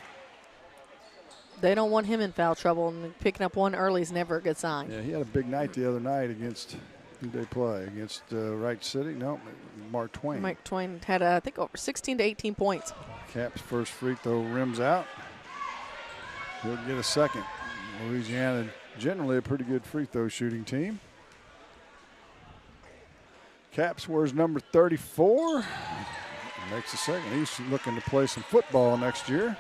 They don't want him in foul trouble, and picking up one early is never a good sign. Yeah, he had a big night the other night against, who did they play? Against Wright City? No, Mark Twain. Mike Twain had, I think, over 16 to 18 points. Caps' first free throw rims out. He'll get a second. Louisiana, generally a pretty good free throw shooting team. Caps wears number 34. Makes a second. He's looking to play some football next year.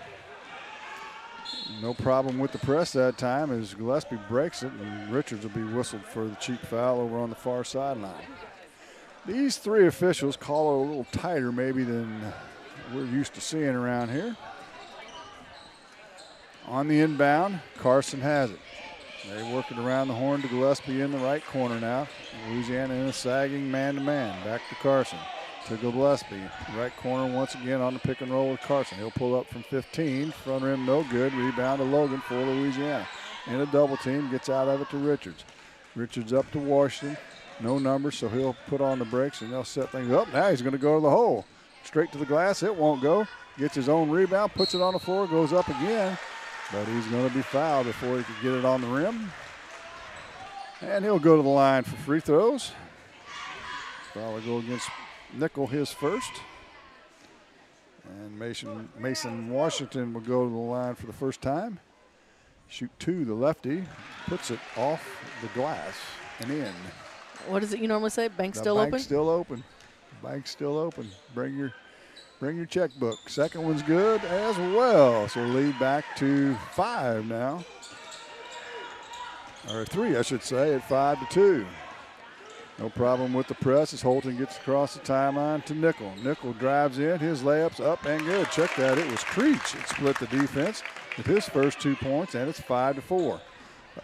No problem with the press that time as Gillespie breaks it, and Richards will be whistled for the cheap foul over on the far sideline. These 3 officials call it a little tighter maybe than we're used to seeing around here. On the inbound, Carson has it. They work it around the horn to Gillespie in the right corner now. Louisiana in a sagging man-to-man. Back to Carson. To Gillespie. Right corner once again on the pick and roll with Carson. He'll pull up from 15. Front rim no good. Rebound to Logan for Louisiana. In a double team. Gets out of it to Richards. Richards up to Washington. No numbers, so he'll put on the brakes and they'll set things up. Now he's going to go to the hole. Straight to the glass. It won't go. Gets his own rebound. Puts it on the floor. Goes up again. But he's going to be fouled before he can get it on the rim. And he'll go to the line for free throws. Foul will go against Nickel, his first. And Mason Washington will go to the line for the first time. Shoot two, the lefty puts it off the glass and in. What is it you normally say? Bank's still Bank's open? still open. Bank's still open. Bring your checkbook. Second one's good as well. So lead back to 5 now. Or 3, I should say, at 5-2. No problem with the press as Holton gets across the timeline to Nickel. Nickel drives in. His layup's up and good. Check that. It was Creech. It split the defense with his first 2 points, and it's 5-4.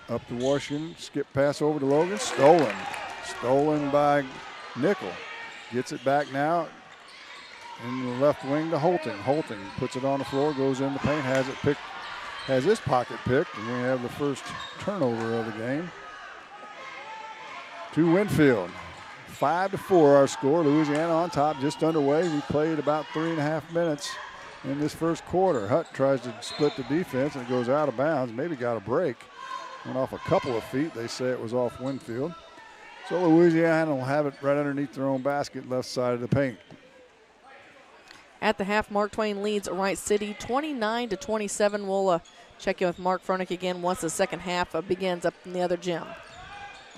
Up to Washington. Skip pass over to Logan. Stolen. Stolen by Nickel. Gets it back now in the left wing to Holton. Holton puts it on the floor, goes in the paint, has his pocket picked, and we have the first turnover of the game. To Winfield. 5-4 our score. Louisiana on top, just underway. We played about 3.5 minutes in this first quarter. Hutt tries to split the defense and it goes out of bounds. Maybe got a break. Went off a couple of feet. They say it was off Winfield. So Louisiana will have it right underneath their own basket, left side of the paint. At the half, Mark Twain leads Wright City 29-27. We'll check in with Mark Froenick again once the second half begins up in the other gym.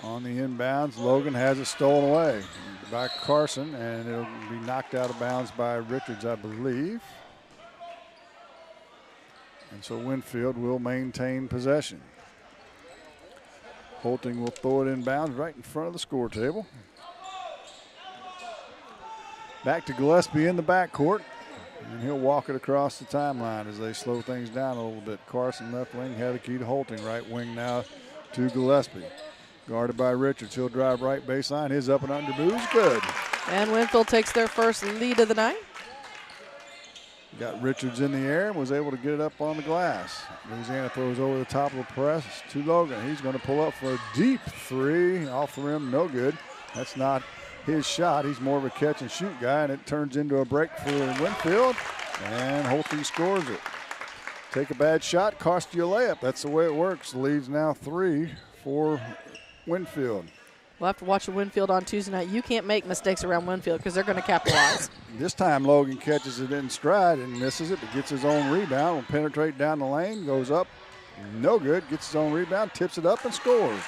On the inbounds, Logan has it stolen away. Back Carson, and it'll be knocked out of bounds by Richards, I believe. And so Winfield will maintain possession. Holting will throw it inbounds right in front of the score table. Back to Gillespie in the backcourt. And he'll walk it across the timeline as they slow things down a little bit. Carson left wing, had a key to Holting. Right wing now to Gillespie. Guarded by Richards. He'll drive right baseline. His up and under move's good. And Winfield takes their first lead of the night. Got Richards in the air and was able to get it up on the glass. Louisiana throws over the top of the press to Logan. He's going to pull up for a deep 3. Off the rim, no good. That's not his shot. He's more of a catch and shoot guy, and it turns into a break for Winfield. And Holting scores it. Take a bad shot, cost you a layup. That's the way it works. The lead's now 3 for Winfield. We'll have to watch Winfield on Tuesday night. You can't make mistakes around Winfield because they're going to capitalize. This time Logan catches it in stride and misses it, but gets his own rebound. Will penetrate down the lane, goes up, no good. Gets his own rebound, tips it up, and scores.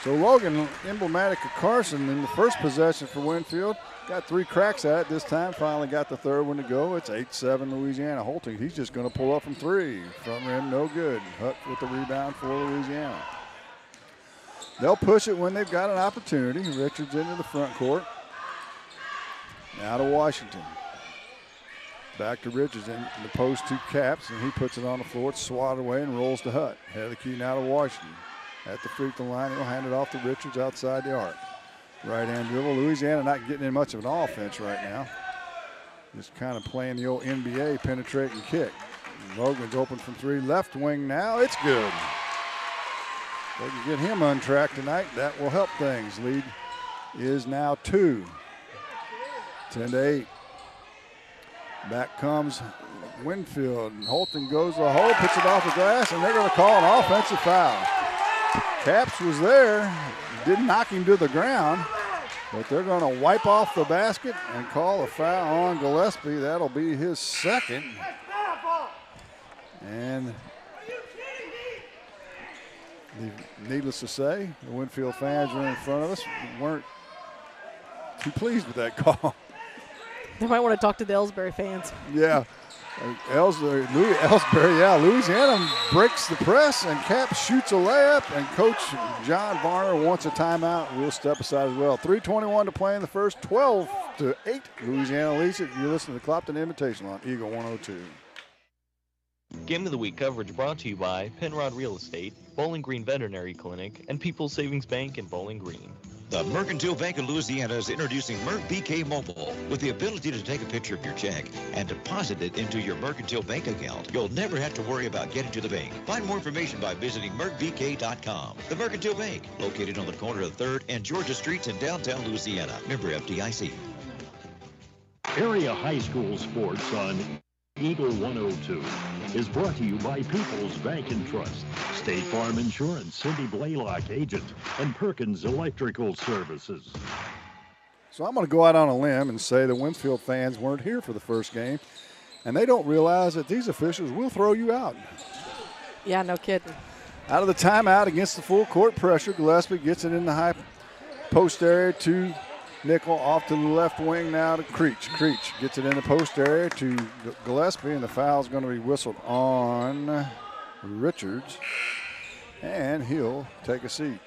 So Logan, emblematic of Carson in the first possession for Winfield. Got 3 cracks at it this time. Finally got the third one to go. It's 8-7 Louisiana. Holting, he's just going to pull up from 3. Front rim, no good. Hutt with the rebound for Louisiana. They'll push it when they've got an opportunity. Richards into the front court. Now to Washington. Back to Richards in the post to Caps, and he puts it on the floor. It's swatted away and rolls to Hutt. Head of the key now to Washington. At the free throw line, he'll hand it off to Richards outside the arc. Right-hand dribble. Louisiana not getting in much of an offense right now. Just kind of playing the old NBA penetrate and kick. Logan's open from 3. Left wing now. It's good. They can get him untracked tonight. That will help things. Lead is now 2. 10-8. Back comes Winfield. Holton goes to the hole, puts it off the glass, and they're going to call an offensive foul. Caps was there, didn't knock him to the ground, but they're going to wipe off the basket and call a foul on Gillespie. That'll be his second. And needless to say, the Winfield fans are in front of us. Weren't too pleased with that call. They might want to talk to the Elsberry fans. Yeah. Elsberry, yeah. Louisiana breaks the press, and Cap shoots a layup, and Coach John Varner wants a timeout. We'll step aside as well. 3:21 to play in the first, 12-8. Louisiana leads it. You're listening to the Clopton Invitational on Eagle 102. Game of the Week coverage brought to you by Penrod Real Estate, Bowling Green Veterinary Clinic, and People's Savings Bank in Bowling Green. The Mercantile Bank of Louisiana is introducing Merc BK Mobile with the ability to take a picture of your check and deposit it into your Mercantile Bank account. You'll never have to worry about getting to the bank. Find more information by visiting mercbk.com. The Mercantile Bank, located on the corner of 3rd and Georgia Streets in downtown Louisiana. Member FDIC. Area high school sports on Eagle 102 is brought to you by People's Bank and Trust, State Farm Insurance, Cindy Blaylock, agent, and Perkins Electrical Services. So I'm going to go out on a limb and say the Winfield fans weren't here for the first game, and they don't realize that these officials will throw you out. Yeah, no kidding. Out of the timeout against the full court pressure, Gillespie gets it in the high post area to Nickel, off to the left wing now to Creech. Creech gets it in the post area to Gillespie, and the foul is going to be whistled on Richards, and he'll take a seat.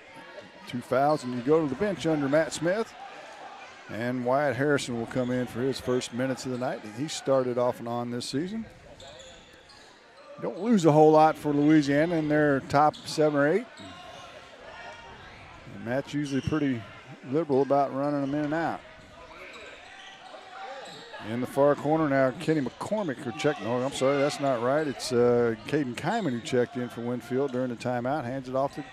2 fouls, and you go to the bench under Matt Smith, and Wyatt Harrison will come in for his first minutes of the night. He started off and on this season. Don't lose a whole lot for Louisiana in their top 7 or 8. And Matt's usually pretty liberal about running them in and out. In the far corner now, Kenny McCormick who checked. No, I'm sorry, that's not right. It's Caden Kyman who checked in for Winfield during the timeout. Hands it off to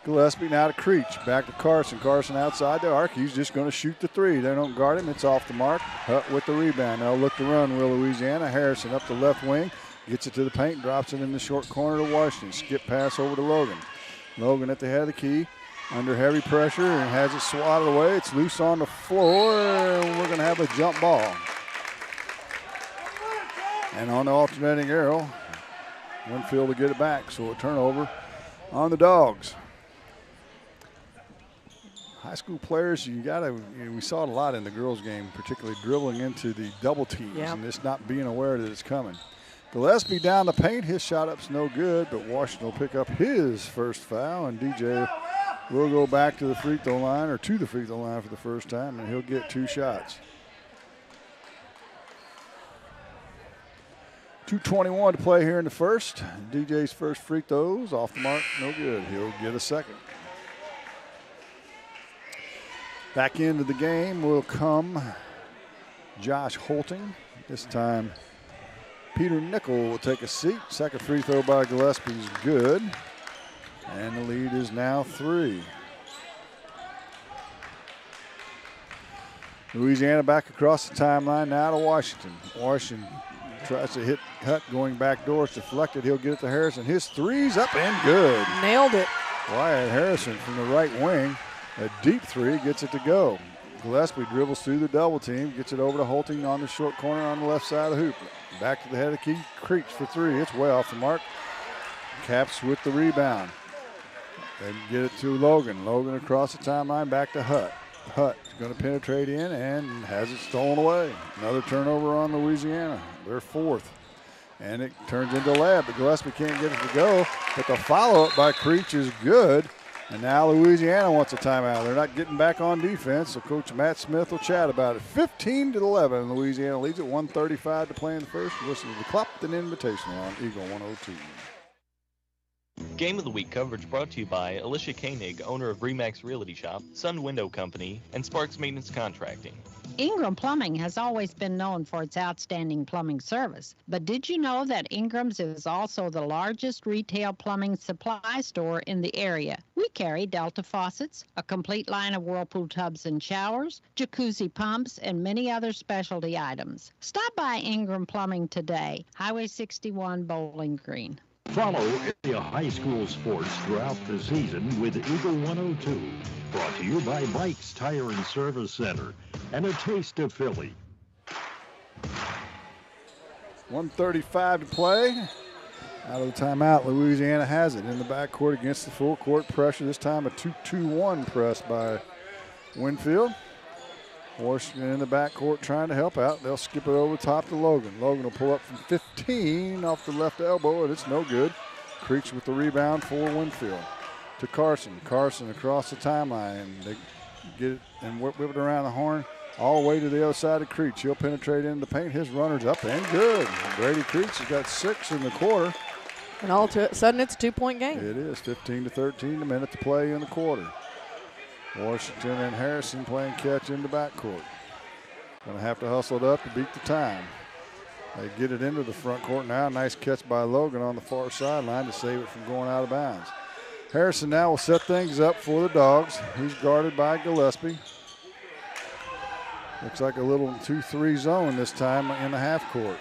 Gillespie, now to Creech. Back to Carson. Carson outside the arc. He's just going to shoot the 3. They don't guard him. It's off the mark. Hutt with the rebound. Now look to run, will Louisiana. Harrison up the left wing. Gets it to the paint. Drops it in the short corner to Washington. Skip pass over to Logan. Logan at the head of the key. Under heavy pressure and has it swatted away. It's loose on the floor, and we're going to have a jump ball. And on the alternating arrow, Winfield will get it back. So a turnover on the Dogs. High school players, we saw it a lot in the girls' game, particularly dribbling into the double teams and just not being aware that it's coming. Gillespie down the paint. His shot up's no good, but Washington will pick up his first foul, and DJ will go back to the free throw line, or to the free throw line for the first time, and he'll get 2 shots. 2:21 to play here in the first. DJ's first free throws off the mark, no good. He'll get a second. Back into the game will come Josh Holting. This time Peter Nickel will take a seat. Second free throw by Gillespie is good. And the lead is now 3. Louisiana back across the timeline now to Washington. Washington tries to hit Hutt going back door. It's deflected. He'll get it to Harrison. His 3's up and good. Nailed it. Wyatt Harrison from the right wing. A deep 3 gets it to go. Gillespie dribbles through the double team. Gets it over to Holting on the short corner on the left side of the hoop. Back to the head of the key. Creech for 3. It's way off the mark. Caps with the rebound. They get it to Logan. Logan across the timeline, back to Hutt. Hutt is going to penetrate in and has it stolen away. Another turnover on Louisiana. They're 4th. And it turns into a lab, but Gillespie can't get it to go. But the follow-up by Creech is good. And now Louisiana wants a timeout. They're not getting back on defense, so Coach Matt Smith will chat about it. 15-11, Louisiana leads at 1:35 to play in the first. Listen to the Clopton Invitational on Eagle 102. Game of the Week coverage brought to you by Alicia Koenig, owner of Remax Realty Shop, Sun Window Company, and Sparks Maintenance Contracting. Ingram Plumbing has always been known for its outstanding plumbing service. But did you know that Ingram's is also the largest retail plumbing supply store in the area? We carry Delta faucets, a complete line of Whirlpool tubs and showers, jacuzzi pumps, and many other specialty items. Stop by Ingram Plumbing today, Highway 61, Bowling Green. Follow area high school sports throughout the season with Eagle 102. Brought to you by Mike's Tire and Service Center and a taste of Philly. 1:35 to play. Out of the timeout, Louisiana has it in the backcourt against the full court pressure. This time a 2-2-1 press by Winfield. Washington in the backcourt trying to help out. They'll skip it over top to Logan. Logan will pull up from 15 off the left elbow, and it's no good. Creech with the rebound for Winfield. To Carson. Carson across the timeline. They get it and whip it around the horn all the way to the other side of Creech. He'll penetrate into the paint. His runner's up and good. Brady Creech has got 6 in the quarter. And all of a sudden it's a 2-point game. It is 15-13, a minute to play in the quarter. Washington and Harrison playing catch in the backcourt. Going to have to hustle it up to beat the time. They get it into the front court now. Nice catch by Logan on the far sideline to save it from going out of bounds. Harrison now will set things up for the Dogs. He's guarded by Gillespie. Looks like a little 2-3 zone this time in the half court.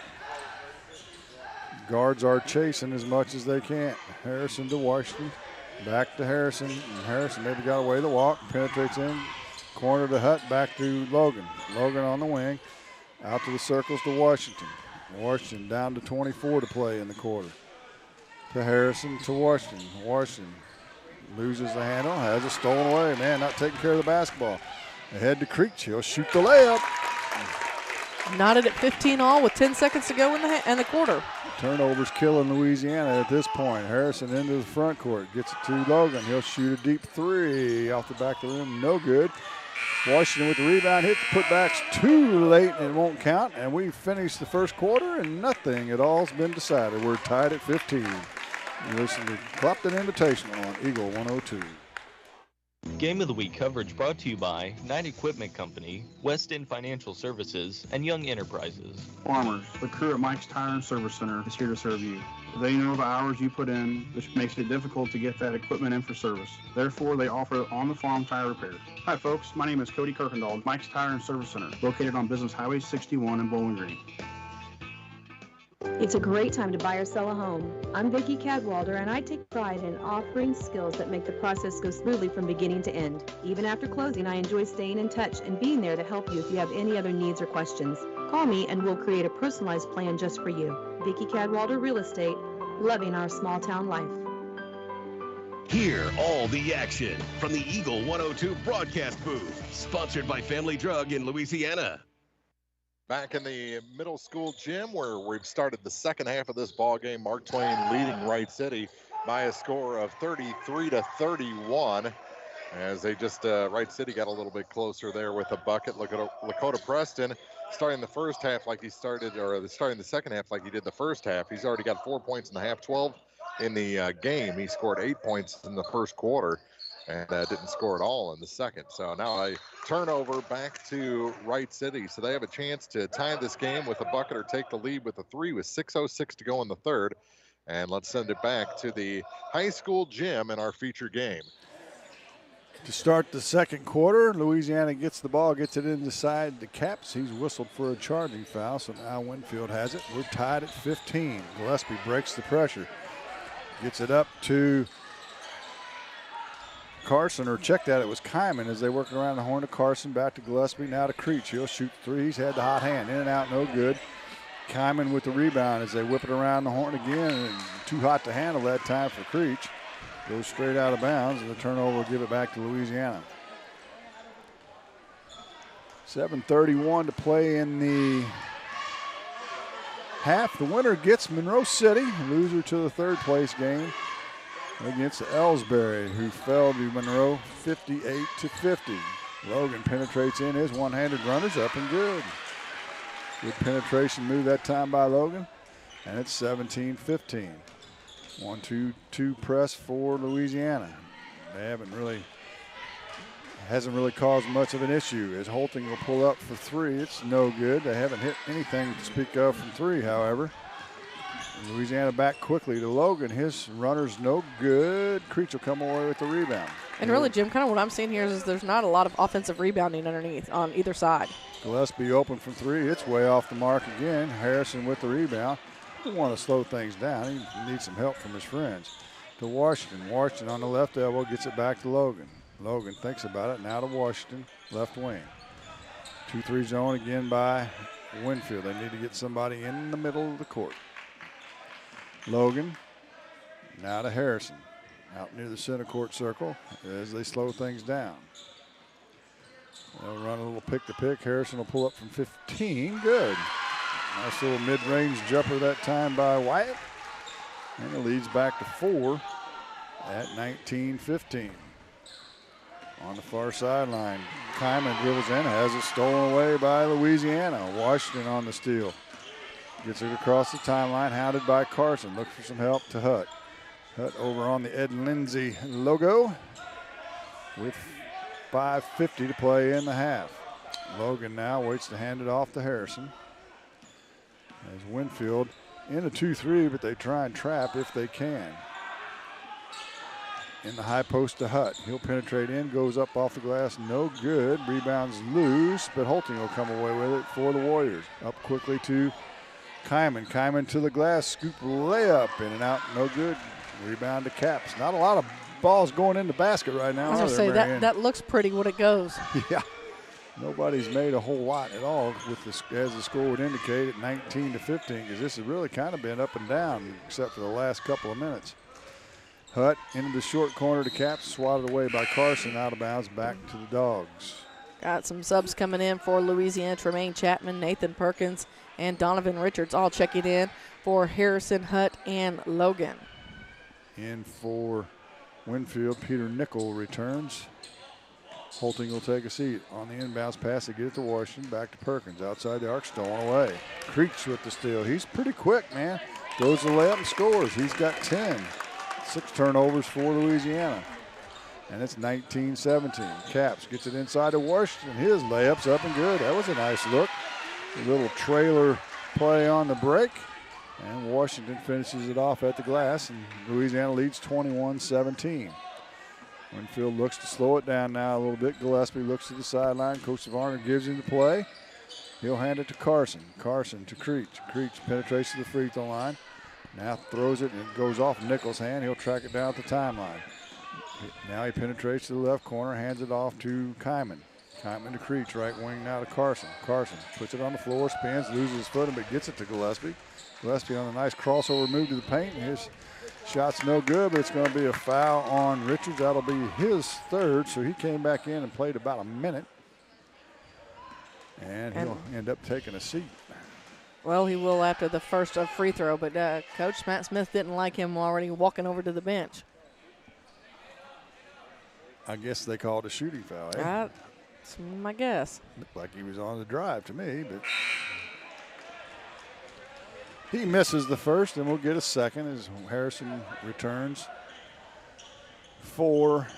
Guards are chasing as much as they can. Harrison to Washington. Back to Harrison. And Harrison maybe got away the walk. Penetrates in. Corner to Hutt. Back to Logan. Logan on the wing. Out to the circles to Washington. Washington down to 24 to play in the quarter. to Harrison to Washington. Washington loses the handle, has it stolen away. Man, not taking care of the basketball. Ahead to Creech. He'll shoot the layup. Knotted at 15 all with 10 seconds to go in the quarter. Turnovers killing Louisiana at this point. Harrison into the front court. Gets it to Logan. He'll shoot a deep three off the back of the rim. No good. Washington with the rebound. Hit the putbacks too late and it won't count. And we finished the first quarter and nothing at all has been decided. We're tied at 15. You listen to Clopton Invitational on Eagle 102. Game of the Week coverage brought to you by Knight Equipment Company, West End Financial Services, and Young Enterprises. Farmers, the crew at Mike's Tire and Service Center is here to serve you. They know the hours you put in, which makes it difficult to get that equipment in for service. Therefore, they offer on-the-farm tire repair. Hi, folks. My name is Cody Kirkendall, Mike's Tire and Service Center, located on Business Highway 61 in Bowling Green. It's a great time to buy or sell a home. I'm Vicki Cadwalder, and I take pride in offering skills that make the process go smoothly from beginning to end. Even after closing, I enjoy staying in touch and being there to help you if you have any other needs or questions. Call me and we'll create a personalized plan just for you. Vicki Cadwalder Real Estate, loving our small town life. Hear all the action from the Eagle 102 broadcast booth, sponsored by Family Drug in Louisiana. Back in the middle school gym where we've started the second half of this ball game. Mark Twain leading Wright City by a score of 33-31. As they just, Wright City got a little bit closer there with a bucket. Look at Lakota Preston starting the first half like he started, or starting the second half like he did the first half. He's already got 4 points in the half, 12 in the game. He scored 8 points in the first quarter and didn't score at all in the second. So now a turnover back to Wright City. So they have a chance to tie this game with a bucket or take the lead with a three with 6:06 to go in the third. And let's send it back to the high school gym in our feature game. To start the second quarter, Louisiana gets the ball, gets it inside the Caps. He's whistled for a charging foul, so now Winfield has it. We're tied at 15. Gillespie breaks the pressure. Gets it up to Carson, or check that, it was Kyman as they work around the horn to Carson, back to Gillespie, now to Creech. He'll shoot three. He's had the hot hand. In and out, no good. Kyman with the rebound as they whip it around the horn again. And too hot to handle that time for Creech. Goes straight out of bounds, and the turnover will give it back to Louisiana. 7:31 to play in the half. The winner gets Monroe City, loser to the third place game against Elsberry, who fell to Monroe 58-50. Logan penetrates in his one-handed runners up and good. Good penetration move that time by Logan, and it's 17-15. 1-2-2 press for Louisiana. They hasn't really caused much of an issue as Holting will pull up for three. It's no good. They haven't hit anything to speak of from three, however. Louisiana back quickly to Logan. His runner's no good. Creech will come away with the rebound. And really, Jim, kind of what I'm seeing here is there's not a lot of offensive rebounding underneath on either side. Gillespie open from three. It's way off the mark again. Harrison with the rebound. He want to slow things down. He needs some help from his friends. To Washington. Washington on the left elbow gets it back to Logan. Logan thinks about it. Now to Washington, left wing. 2-3 zone again by Winfield. They need to get somebody in the middle of the court. Logan, now to Harrison, out near the center court circle as they slow things down. They'll run a little pick-to-pick. Harrison will pull up from 15. Good. Nice little mid-range jumper that time by Wyatt. And it leads back to 4 at 19-15. On the far sideline, Kyman dribbles in, has it stolen away by Louisiana. Washington on the steal. Gets it across the timeline, hounded by Carson. Looks for some help to Hutt. Hutt over on the Ed Lindsay logo with 5:50 to play in the half. Logan now waits to hand it off to Harrison. As Winfield in a 2-3, but they try and trap if they can. In the high post to Hutt. He'll penetrate in, goes up off the glass, no good. Rebounds loose, but Holting will come away with it for the Warriors. Up quickly to Kyman. Kyman to the glass, scoop layup, in and out, no good. Rebound to Caps. Not a lot of balls going in the basket right now. I was going to say, that looks pretty when it goes. Yeah. Nobody's made a whole lot at all with this, as the score would indicate, at 19-15, because this has really kind of been up and down except for the last couple of minutes. Hutt into the short corner to Caps, swatted away by Carson, out of bounds, back to the Dogs. Got some subs coming in for Louisiana. Tremaine Chapman, Nathan Perkins, and Donovan Richards all checking in for Harrison, Hutt, and Logan. In for Winfield, Peter Nickel returns. Holting will take a seat on the inbounds pass to get it to Washington. Back to Perkins, outside the arc, stolen away. Creech with the steal. He's pretty quick, man. Goes to the layup and scores. He's got 10. 6 turnovers for Louisiana. And it's 19-17. Caps gets it inside to Washington. His layup's up and good. That was a nice look. A little trailer play on the break. And Washington finishes it off at the glass. And Louisiana leads 21-17. Winfield looks to slow it down now a little bit. Gillespie looks to the sideline. Coach Varner gives him the play. He'll hand it to Carson. Carson to Creech. Creech penetrates to the free throw line. Now throws it and it goes off Nichols' hand. He'll track it down at the timeline. Now he penetrates to the left corner, hands it off to Kyman. Kyman to Creech, right wing now to Carson. Carson puts it on the floor, spins, loses his footing, but gets it to Gillespie. Gillespie on a nice crossover move to the paint. His shot's no good, but it's going to be a foul on Richards. That'll be his third, so he came back in and played about a minute. And he'll end up taking a seat. Well, he will after the first free throw, but Coach Matt Smith didn't like him already walking over to the bench. I guess they called a shooting foul, eh? That's my guess. Looked like he was on the drive to me, but he misses the first, and we'll get a second as Harrison returns for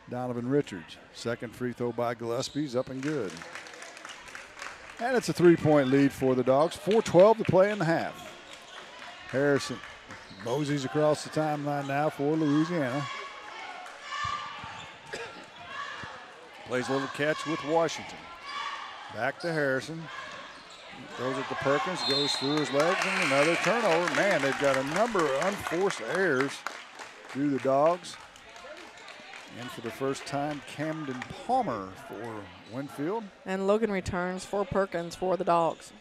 Donovan Richards. Second free throw by Gillespie's up and good. And it's a 3-point lead for the Dogs. 4:12 to play in the half. Harrison moseys across the timeline now for Louisiana. Plays a little catch with Washington. Back to Harrison. Throws it to Perkins, goes through his legs, and another turnover. Man, they've got a number of unforced errors through the Dogs. And for the first time, Camden Palmer for Winfield. And Logan returns for Perkins for the Dogs.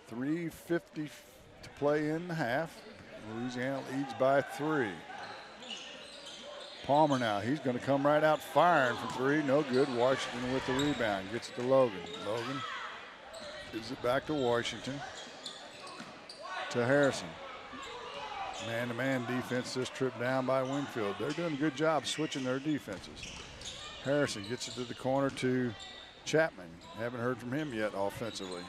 3:50 to play in the half. Louisiana leads by 3. Palmer now, he's going to come right out firing from 3. No good. Washington with the rebound. Gets it to Logan. Logan gives it back to Washington. To Harrison. Man-to-man defense this trip down by Winfield. They're doing a good job switching their defenses. Harrison gets it to the corner to Chapman. Haven't heard from him yet offensively.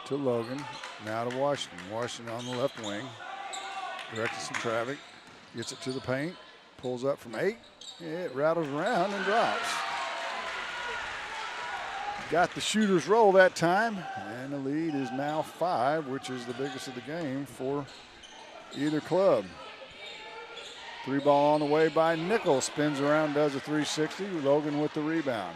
To Logan, now to Washington. Washington on the left wing. Directing some traffic. Gets it to the paint. Pulls up from 8. It rattles around and drops. Got the shooter's roll that time. And the lead is now 5, which is the biggest of the game for either club. 3 ball on the way by Nichols. Spins around, does a 360. Logan with the rebound.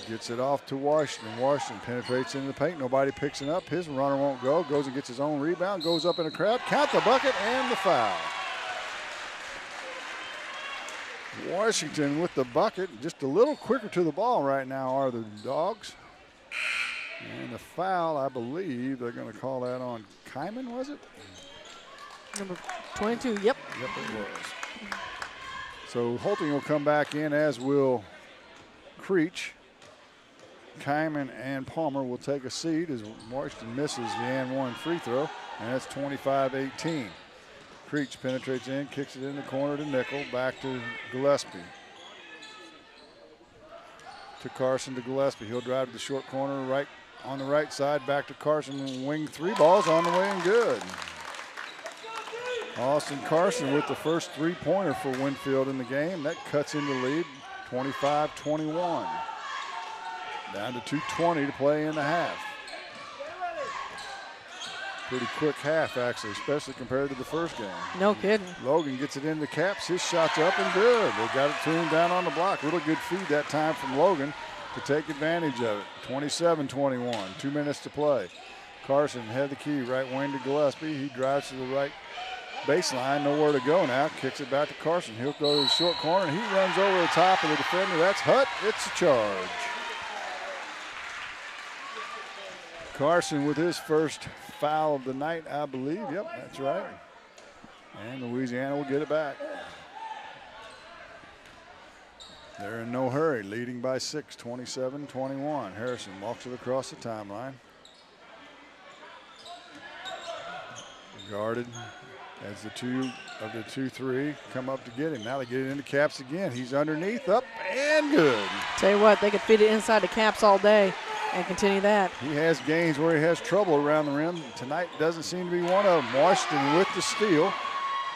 Gets it off to Washington. Washington penetrates into the paint. Nobody picks it up. His runner won't go. Goes and gets his own rebound. Goes up in a crowd. Count the bucket and the foul. Washington with the bucket. Just a little quicker to the ball right now are the Dogs. And the foul, I believe, they're going to call that on Kyman, was it? Number 22, yep. Yep, it was. So Holting will come back in, as will Creech. Kyman and Palmer will take a seat as Washington misses the and one free throw, and that's 25-18. Creech penetrates in, kicks it in the corner to Nickel, back to Gillespie. To Carson to Gillespie. He'll drive to the short corner right on the right side, back to Carson, wing 3 balls on the way and good. Austin Carson with the first 3-pointer for Winfield in the game. That cuts into the lead, 25-21. Down to 2:20 to play in the half. Pretty quick half, actually, especially compared to the first game. No kidding. Logan gets it into Caps. His shot's up and good. They got it to him down on the block. Real good feed that time from Logan to take advantage of it. 27-21, 2 minutes to play. Carson had the key, right wing to Gillespie. He drives to the right baseline, nowhere to go now. Kicks it back to Carson. He'll go to the short corner, and he runs over the top of the defender. That's Hutt. It's a charge. Carson with his first foul of the night, I believe. Yep, that's right. And Louisiana will get it back. They're in no hurry, leading by 6, 27-21. Harrison walks it across the timeline. Guarded as the 2-3 come up to get him. Now they get it into Caps again. He's underneath, up, and good. Tell you what, they could feed it inside the Caps all day and continue that. He has games where he has trouble around the rim. Tonight doesn't seem to be one of them. Washington with the steal.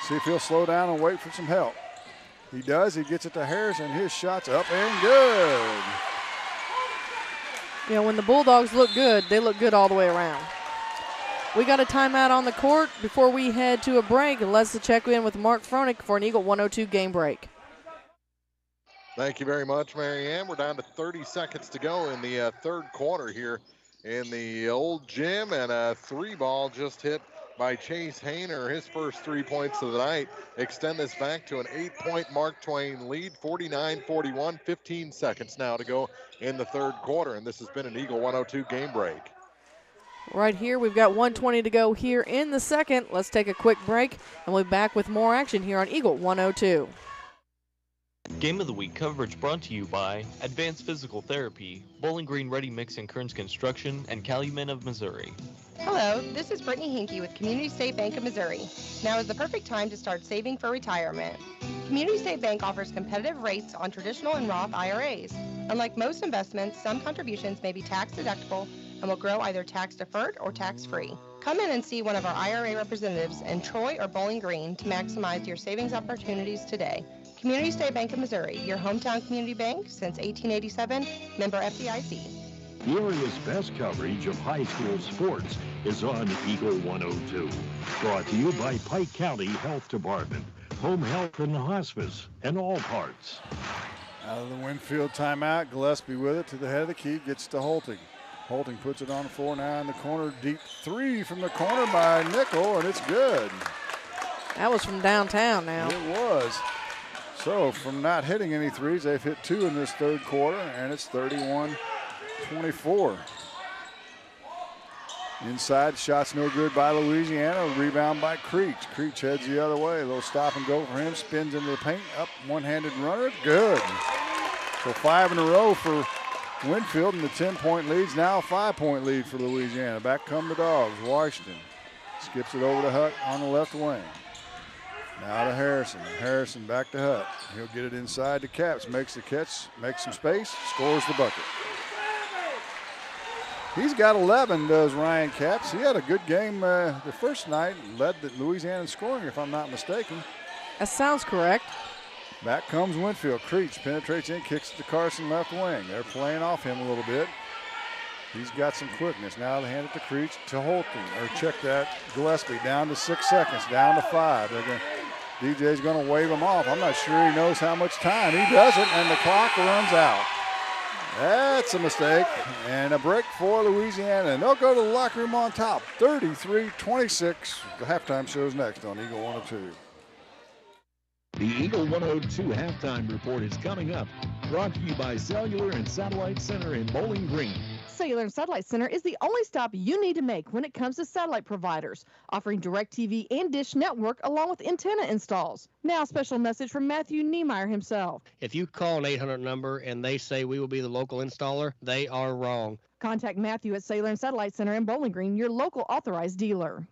See if he'll slow down and wait for some help. He does. He gets it to Harrison. His shot's up and good. You know, when the Bulldogs look good, they look good all the way around. We got a timeout on the court before we head to a break. And let's check in with Mark Froelich for an Eagle 102 game break. Thank you very much, Marianne. We're down to 30 seconds to go in the third quarter here in the old gym, and a 3-ball just hit by Chase Hayner, his first 3 points of the night. Extend this back to an 8-point Mark Twain lead, 49-41, 15 seconds now to go in the third quarter, and this has been an Eagle 102 game break. Right here, we've got 1:20 to go here in the second. Let's take a quick break, and we'll be back with more action here on Eagle 102. Game of the Week coverage brought to you by Advanced Physical Therapy, Bowling Green Ready Mix and Kearns Construction, and Calumet of Missouri. Hello, this is Brittany Hinkey with Community State Bank of Missouri. Now is the perfect time to start saving for retirement. Community State Bank offers competitive rates on traditional and Roth IRAs. Unlike most investments, some contributions may be tax deductible and will grow either tax deferred or tax free. Come in and see one of our IRA representatives in Troy or Bowling Green to maximize your savings opportunities today. Community State Bank of Missouri, your hometown community bank since 1887, member FDIC. The area's best coverage of high school sports is on Eagle 102. Brought to you by Pike County Health Department, home health and hospice, and all parts. Out of the Winfield timeout, Gillespie with it to the head of the key, gets to Holting. Holting puts it on the floor now in the corner. Deep 3 from the corner by Nickel, and it's good. That was from downtown now. It was. So from not hitting any threes, they've hit 2 in this third quarter, and it's 31-24. Inside, shot's no good by Louisiana. Rebound by Creech. Creech heads the other way. A little stop and go for him. Spins into the paint. Up, one-handed runner. Good. So 5 in a row for Winfield, and the 10-point lead's now a 5-point lead for Louisiana. Back come the Dogs. Washington skips it over to Hutt on the left wing. Now to Harrison. Harrison back to Hutt. He'll get it inside to Caps. Makes the catch, makes some space, scores the bucket. He's got 11, does Ryan Caps. He had a good game the first night. Led the Louisiana in scoring, if I'm not mistaken. That sounds correct. Back comes Winfield. Creech penetrates in, kicks it to Carson left wing. They're playing off him a little bit. He's got some quickness. Now they hand it to Creech to Holton. Or check that, Gillespie down to 6 seconds, down to 5. DJ's going to wave him off. I'm not sure he knows how much time. He doesn't, and the clock runs out. That's a mistake, and a break for Louisiana. And they'll go to the locker room on top, 33-26. The halftime show's next on Eagle 102. The Eagle 102 halftime report is coming up. Brought to you by Cellular and Satellite Center in Bowling Green. Cellular and Satellite Center is the only stop you need to make when it comes to satellite providers, offering DirecTV and Dish Network along with antenna installs. Now, a special message from Matthew Niemeyer himself. If you call an 800 number and they say we will be the local installer, they are wrong. Contact Matthew at Cellular and Satellite Center in Bowling Green, your local authorized dealer.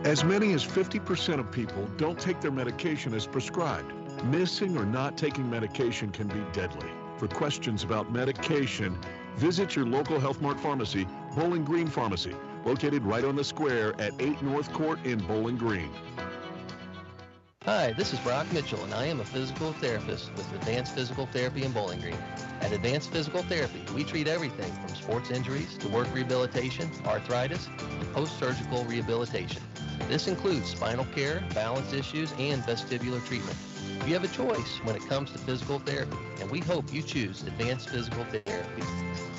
As many as 50% of people don't take their medication as prescribed. Missing or not taking medication can be deadly. For questions about medication, visit your local Health Mart pharmacy, Bowling Green Pharmacy, located right on the square at 8 North Court in Bowling Green. Hi, this is Brock Mitchell, and I am a physical therapist with Advanced Physical Therapy in Bowling Green. At Advanced Physical Therapy, we treat everything from sports injuries to work rehabilitation, arthritis, and post-surgical rehabilitation. This includes spinal care, balance issues, and vestibular treatment. You have a choice when it comes to physical therapy, and we hope you choose Advanced Physical Therapy.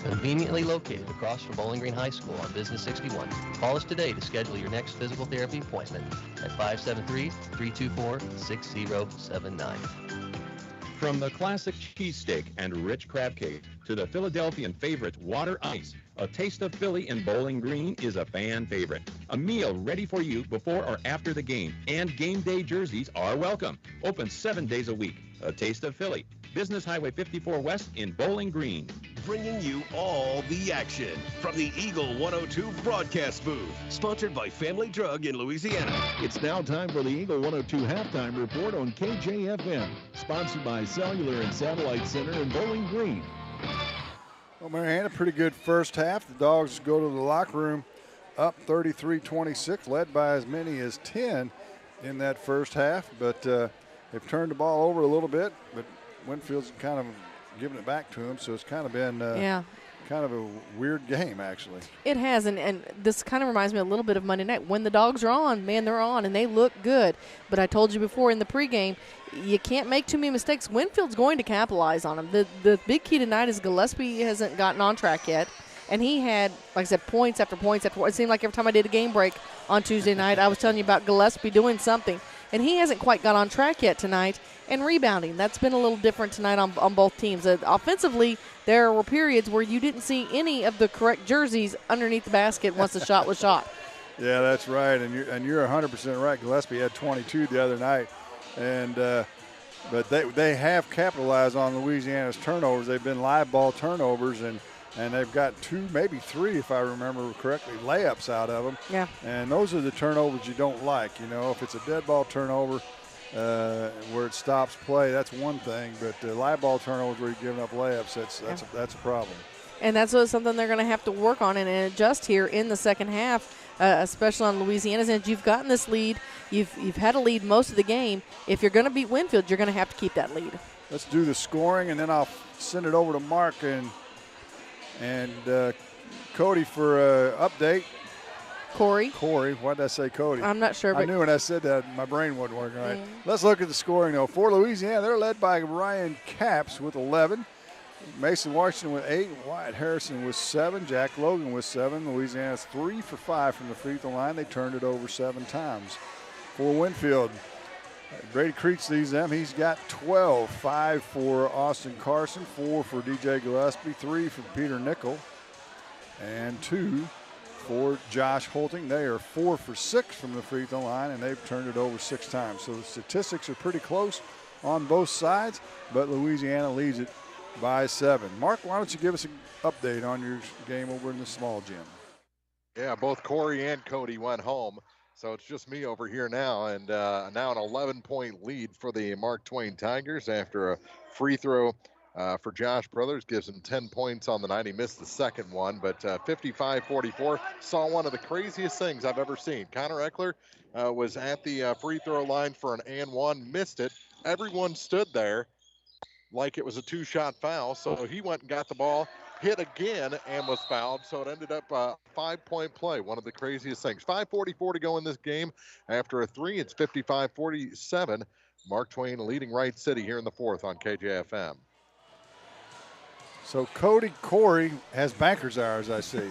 Conveniently located across from Bowling Green High School on Business 61. Call us today to schedule your next physical therapy appointment at 573-324-6079. From the classic cheesesteak and rich crab cake to the Philadelphian favorite water ice, a taste of Philly in Bowling Green is a fan favorite. A meal ready for you before or after the game, and game day jerseys are welcome. Open 7 days a week. A taste of Philly. Business Highway 54 West in Bowling Green. Bringing you all the action from the Eagle 102 broadcast booth. Sponsored by Family Drug in Louisiana. It's now time for the Eagle 102 halftime report on KJFM. Sponsored by Cellular and Satellite Center in Bowling Green. Well, Marianne, a pretty good first half. The Dogs go to the locker room up 33-26, led by as many as 10 in that first half. But they've turned the ball over a little bit, but Winfield's kind of giving it back to him, so it's kind of been kind of a weird game, actually. It has, and this kind of reminds me a little bit of Monday night. When the Dogs are on, man, they're on, and they look good. But I told you before in the pregame, you can't make too many mistakes. Winfield's going to capitalize on them. The big key tonight is Gillespie hasn't gotten on track yet, and he had, like I said, points after points after points. It seemed like every time I did a game break on Tuesday night, I was telling you about Gillespie doing something. And he hasn't quite got on track yet tonight. And rebounding, that's been a little different tonight on both teams. Offensively, there were periods where you didn't see any of the correct jerseys underneath the basket once the shot was shot. Yeah, that's right, and you're 100% right. Gillespie had 22 the other night, and but they have capitalized on Louisiana's turnovers. They've been live ball turnovers, and they've got 2, maybe 3, if I remember correctly, layups out of them. Yeah. And those are the turnovers you don't like. You know, if it's a dead ball turnover where it stops play, that's one thing. But live ball turnovers where you're giving up layups, that's a problem. And that's something they're going to have to work on and adjust here in the second half, especially on Louisiana's end. You've gotten this lead. You've had a lead most of the game. If you're going to beat Winfield, you're going to have to keep that lead. Let's do the scoring, and then I'll send it over to Mark and Cody for update. Corey. Why did I say Cody? I'm not sure. I knew when I said that my brain wasn't working right. Let's look at the scoring, though. For Louisiana, they're led by Ryan Capps with 11. Mason Washington with 8. Wyatt Harrison with 7. Jack Logan with 7. Louisiana's 3 for 5 from the free throw line. They turned it over 7 times. For Winfield, Brady Creech leads them. He's got 12. 5 for Austin Carson, 4 for DJ Gillespie, 3 for Peter Nickel, and 2 for Josh Holting. They are 4 for 6 from the free throw line, and they've turned it over 6 times. So the statistics are pretty close on both sides, but Louisiana leads it by 7. Mark, why don't you give us an update on your game over in the small gym? Yeah, both Corey and Cody went home. So it's just me over here now, and now an 11-point lead for the Mark Twain Tigers after a free throw for Josh Brothers gives him 10 points on the night. He missed the second one, but 55-44. Saw one of the craziest things I've ever seen. Connor Eckler was at the free throw line for an and one, missed it. Everyone stood there like it was a 2-shot foul, so he went and got the ball, hit again, and was fouled. So it ended up a 5-point play, one of the craziest things. 5:44 to go in this game. After a 3, it's 55-47. Mark Twain leading Wright City here in the fourth on KJFM. So Corey has banker's hours, I see.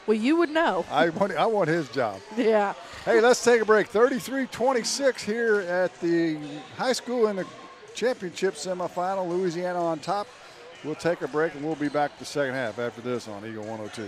Well, you would know. I want his job. Yeah. Hey, let's take a break. 33-26 here at the high school in the championship semifinal. Louisiana on top. We'll take a break, and we'll be back the second half after this on Eagle 102.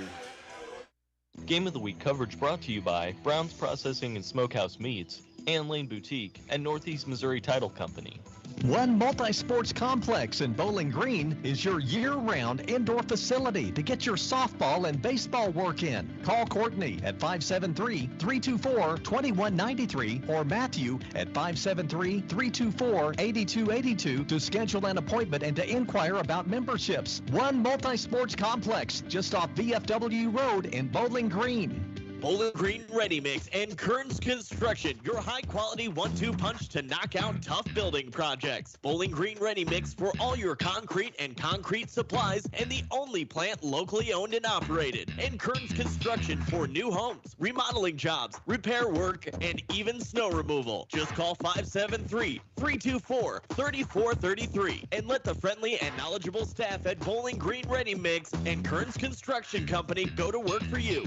Game of the Week coverage brought to you by Brown's Processing and Smokehouse Meats, Ann Lane Boutique, and Northeast Missouri Title Company. One multi-sports complex in Bowling Green is your year-round indoor facility to get your softball and baseball work in. Call Courtney at 573-324-2193 or Matthew at 573-324-8282 to schedule an appointment and to inquire about memberships. One multi-sports complex just off VFW Road in Bowling Green. Bowling Green Ready Mix and Kearns Construction, your high-quality 1-2 punch to knock out tough building projects. Bowling Green Ready Mix for all your concrete and concrete supplies, and the only plant locally owned and operated. And Kearns Construction for new homes, remodeling jobs, repair work, and even snow removal. Just call 573-324-3433 and let the friendly and knowledgeable staff at Bowling Green Ready Mix and Kearns Construction Company go to work for you.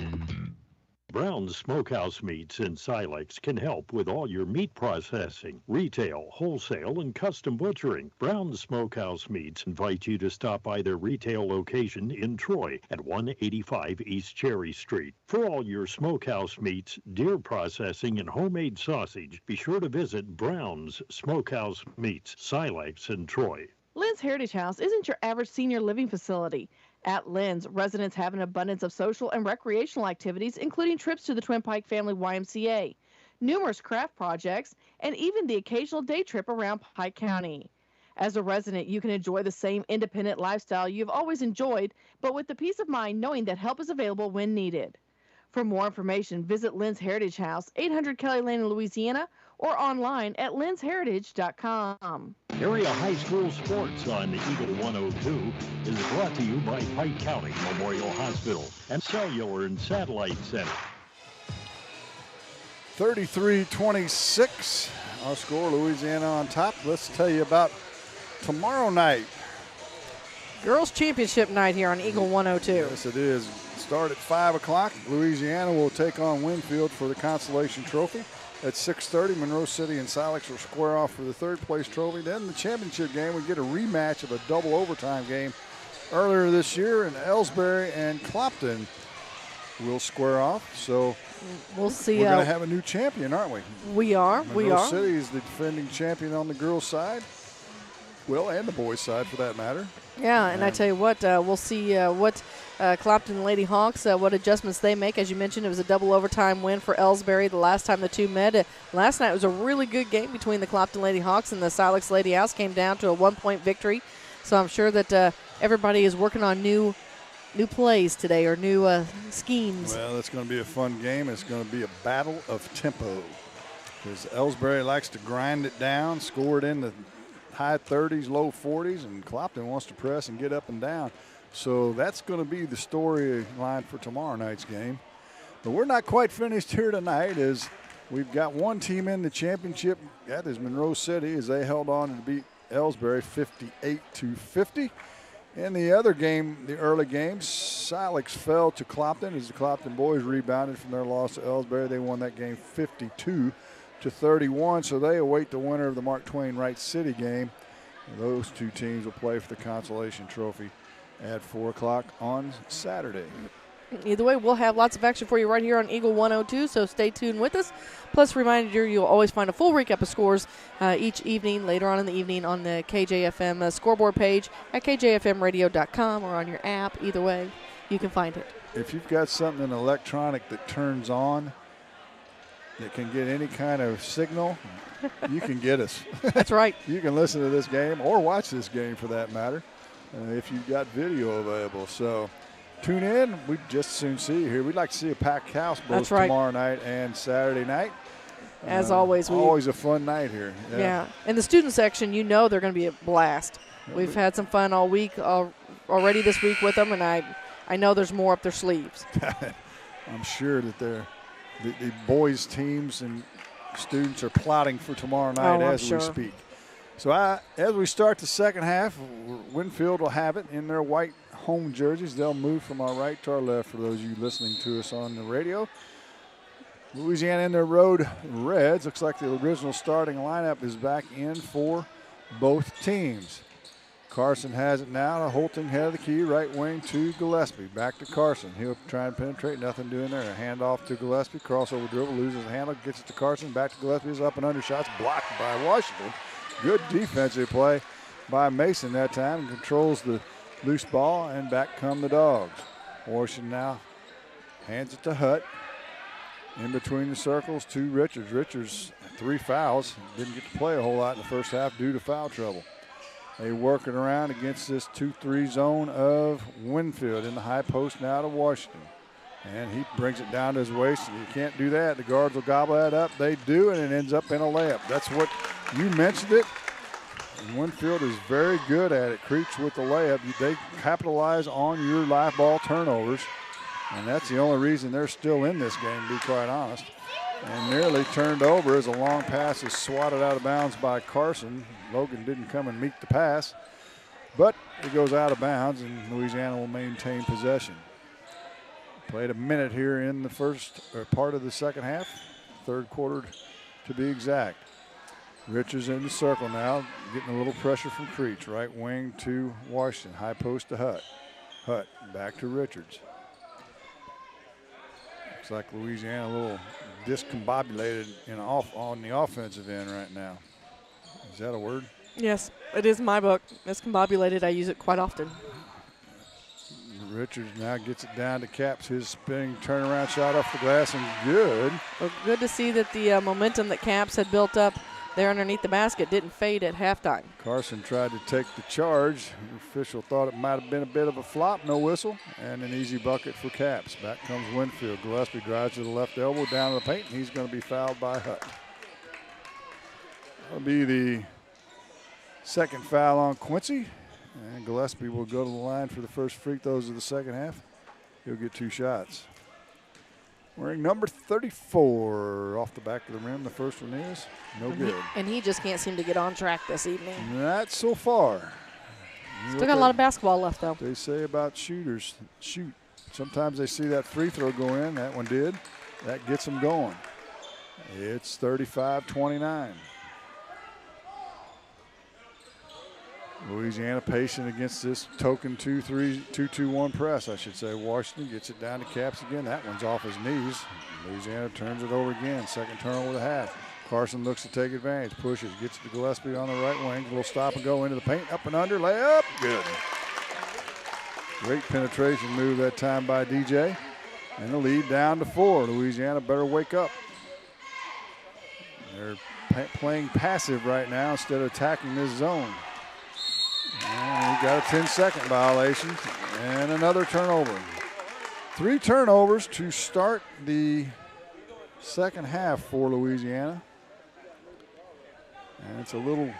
Brown's Smokehouse Meats in Silex can help with all your meat processing, retail, wholesale, and custom butchering. Brown's Smokehouse Meats invite you to stop by their retail location in Troy at 185 East Cherry Street. For all your smokehouse meats, deer processing, and homemade sausage, be sure to visit Brown's Smokehouse Meats, Silex, and Troy. Lynn's Heritage House isn't your average senior living facility. At Lynn's, residents have an abundance of social and recreational activities, including trips to the Twin Pike Family YMCA, numerous craft projects, and even the occasional day trip around Pike County. As a resident, you can enjoy the same independent lifestyle you've always enjoyed, but with the peace of mind knowing that help is available when needed. For more information, visit Lynn's Heritage House, 800 Kelly Lane in Louisiana, or online at lynsheritage.com. Area high school sports on Eagle 102 is brought to you by Pike County Memorial Hospital and Cellular and Satellite Center. 33-26, our score, Louisiana on top. Let's tell you about tomorrow night. Girls Championship night here on Eagle 102. Yes, it is. Start at 5 o'clock. Louisiana will take on Winfield for the consolation trophy. At 6:30, Monroe City and Silex will square off for the third-place trophy. Then the championship game, we get a rematch of a double overtime game earlier this year, and Elsberry and Clopton will square off. So we'll see. We're going to have a new champion, aren't we? We are. Monroe City is the defending champion on the girls' side. Well, and the boys' side, for that matter. Yeah, and I tell you what, we'll see what Clopton Lady Hawks, what adjustments they make. As you mentioned, it was a double overtime win for Elsberry the last time the two met. Last night was a really good game between the Clopton Lady Hawks and the Silex Lady House. Came down to a 1-point victory. So I'm sure that everybody is working on new plays today or new schemes. Well, it's going to be a fun game. It's going to be a battle of tempo because Elsberry likes to grind it down, score it in the high 30s, low 40s, and Clopton wants to press and get up and down. So that's going to be the storyline for tomorrow night's game. But we're not quite finished here tonight as we've got one team in the championship. That is Monroe City as they held on to beat Elsberry 58-50. In the other game, the early game, Silex fell to Clopton as the Clopton boys rebounded from their loss to Elsberry. They won that game 52-31, so they await the winner of the Mark Twain Wright City game. And those two teams will play for the consolation trophy at 4 o'clock on Saturday. Either way, we'll have lots of action for you right here on Eagle 102, so stay tuned with us. Plus, reminder, you'll always find a full recap of scores each evening, later on in the evening on the KJFM scoreboard page at kjfmradio.com or on your app. Either way, you can find it. If you've got something electronic that turns on that can get any kind of signal, you can get us. That's right. You can listen to this game or watch this game for that matter if you've got video available. So tune in. We'd just as soon see you here. We'd like to see a packed house both tomorrow night and Saturday night. As always. Always a fun night here. Yeah. In the student section, you know they're going to be a blast. We've had some fun all week already this week with them, and I know there's more up their sleeves. I'm sure that the boys' teams and students are plotting for tomorrow night as we speak. So as we start the second half, Winfield will have it in their white home jerseys. They'll move from our right to our left for those of you listening to us on the radio. Louisiana in their road reds. Looks like the original starting lineup is back in for both teams. Carson has it now. Holting head of the key, right wing to Gillespie. Back to Carson. He'll try and penetrate. Nothing doing there. A handoff to Gillespie. Crossover dribble. Loses the handle. Gets it to Carson. Back to Gillespie. Is up and under. Shots blocked by Washington. Good defensive play by Mason that time. And controls the loose ball. And back come the Dogs. Washington now hands it to Hutt. In between the circles to Richards. Richards, 3 fouls. Didn't get to play a whole lot in the first half due to foul trouble. They working around against this 2-3 zone of Winfield in the high post now to Washington. And he brings it down to his waist, and you can't do that. The guards will gobble that up. They do, and it ends up in a layup. That's what you mentioned it. And Winfield is very good at it. Creech with the layup. They capitalize on your live ball turnovers, and that's the only reason they're still in this game, to be quite honest. And nearly turned over as a long pass is swatted out of bounds by Carson. Logan didn't come and meet the pass, but it goes out of bounds, and Louisiana will maintain possession. Played a minute here in the first part of the second half, third quarter to be exact. Richards in the circle now, getting a little pressure from Creech. Right wing to Washington, high post to Hutt. Hutt back to Richards. Looks like Louisiana a little discombobulated on the offensive end right now. Is that a word? Yes, it is in my book. Discombobulated, I use it quite often. Richards now gets it down to Caps. His spinning turnaround shot off the glass and good. Well, good to see that the momentum that Caps had built up there underneath the basket didn't fade at halftime. Carson tried to take the charge. The official thought it might have been a bit of a flop, no whistle, and an easy bucket for Caps. Back comes Winfield. Gillespie drives to the left elbow down to the paint, and he's going to be fouled by Hutt. That'll be the second foul on Quincy. And Gillespie will go to the line for the first free throws of the second half. He'll get 2 shots. Wearing number 34 off the back of the rim. The first one is no good. And he just can't seem to get on track this evening. Not so far. Still got a lot of basketball left, though. They say about shooters, shoot. Sometimes they see that free throw go in. That one did. That gets them going. It's 35-29. Louisiana patient against this token 2-2-1 press, I should say. Washington gets it down to Caps again. That one's off his knees. Louisiana turns it over again. Second turnover of the half. Carson looks to take advantage, pushes, gets it to Gillespie on the right wing. A little stop and go into the paint, up and under, layup, good. Great penetration move that time by DJ. And the lead down to 4. Louisiana better wake up. They're playing passive right now instead of attacking this zone. And he got a 10-second violation and another turnover. 3 turnovers to start the second half for Louisiana. And it's a little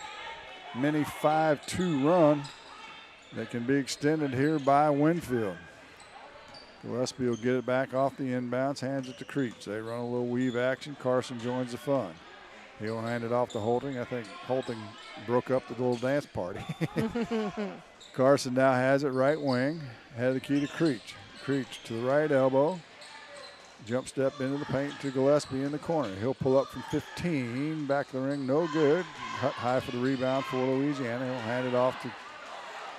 mini 5-2 run that can be extended here by Winfield. Gillespie will get it back off the inbounds, hands it to Creech. They run a little weave action. Carson joins the fun. He'll hand it off to Holting. I think Holting broke up the little dance party. Carson now has it right wing. Had the key to Creech. Creech to the right elbow. Jump step into the paint to Gillespie in the corner. He'll pull up from 15. Back of the ring, no good. High for the rebound for Louisiana. He'll hand it off to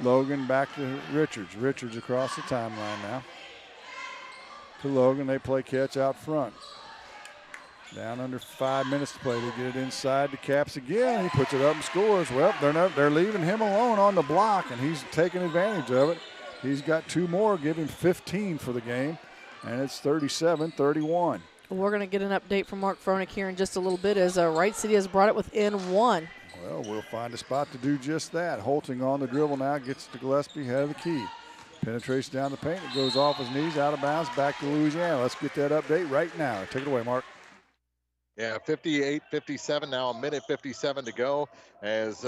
Logan, back to Richards. Richards across the timeline now. To Logan, they play catch out front. Down under 5 minutes to play. They get it inside to Caps again. He puts it up and scores. Well, they're leaving him alone on the block, and he's taking advantage of it. He's got 2 more, give him 15 for the game, and it's 37-31. We're going to get an update from Mark Froelich here in just a little bit as Wright City has brought it within 1. Well, we'll find a spot to do just that. Holting on the dribble now, gets to Gillespie, head of the key. Penetration down the paint. It goes off his knees, out of bounds, back to Louisiana. Let's get that update right now. Take it away, Mark. Yeah, 58-57 now, a minute 57 to go as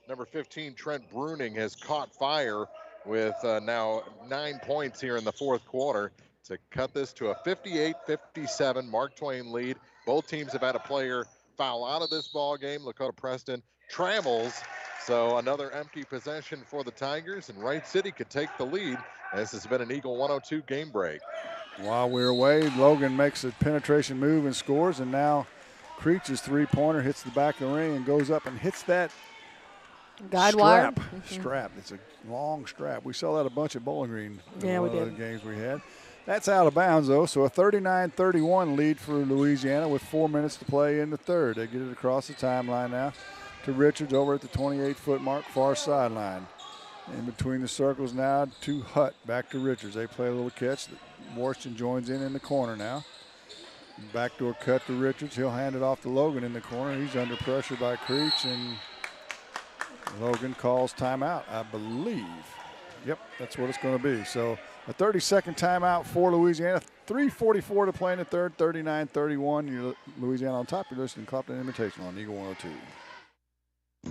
number 15, Trent Bruning, has caught fire with now 9 points here in the fourth quarter to cut this to a 58-57 Mark Twain lead. Both teams have had a player foul out of this ball game. Lakota Preston travels, so another empty possession for the Tigers, and Wright City could take the lead. This has been an Eagle 102 game break. While we're away, Logan makes a penetration move and scores, and now Creech's three-pointer hits the back of the ring and goes up and hits that guide wire. Strap. It's a long strap. We saw that a bunch at Bowling Green. Yeah, we did. The games we had. That's out of bounds, though, so a 39-31 lead for Louisiana with 4 minutes to play in the third. They get it across the timeline now to Richards over at the 28-foot mark, far sideline. In between the circles now to Hutt, back to Richards. They play a little catch. Washington joins in the corner now. Backdoor cut to Richards. He'll hand it off to Logan in the corner. He's under pressure by Creech, and Logan calls timeout, I believe. Yep, that's what it's going to be. So a 30-second timeout for Louisiana. 3:44 to play in the third, 39-31. You're Louisiana on top. You're listening to Clopton Invitational on Eagle 102.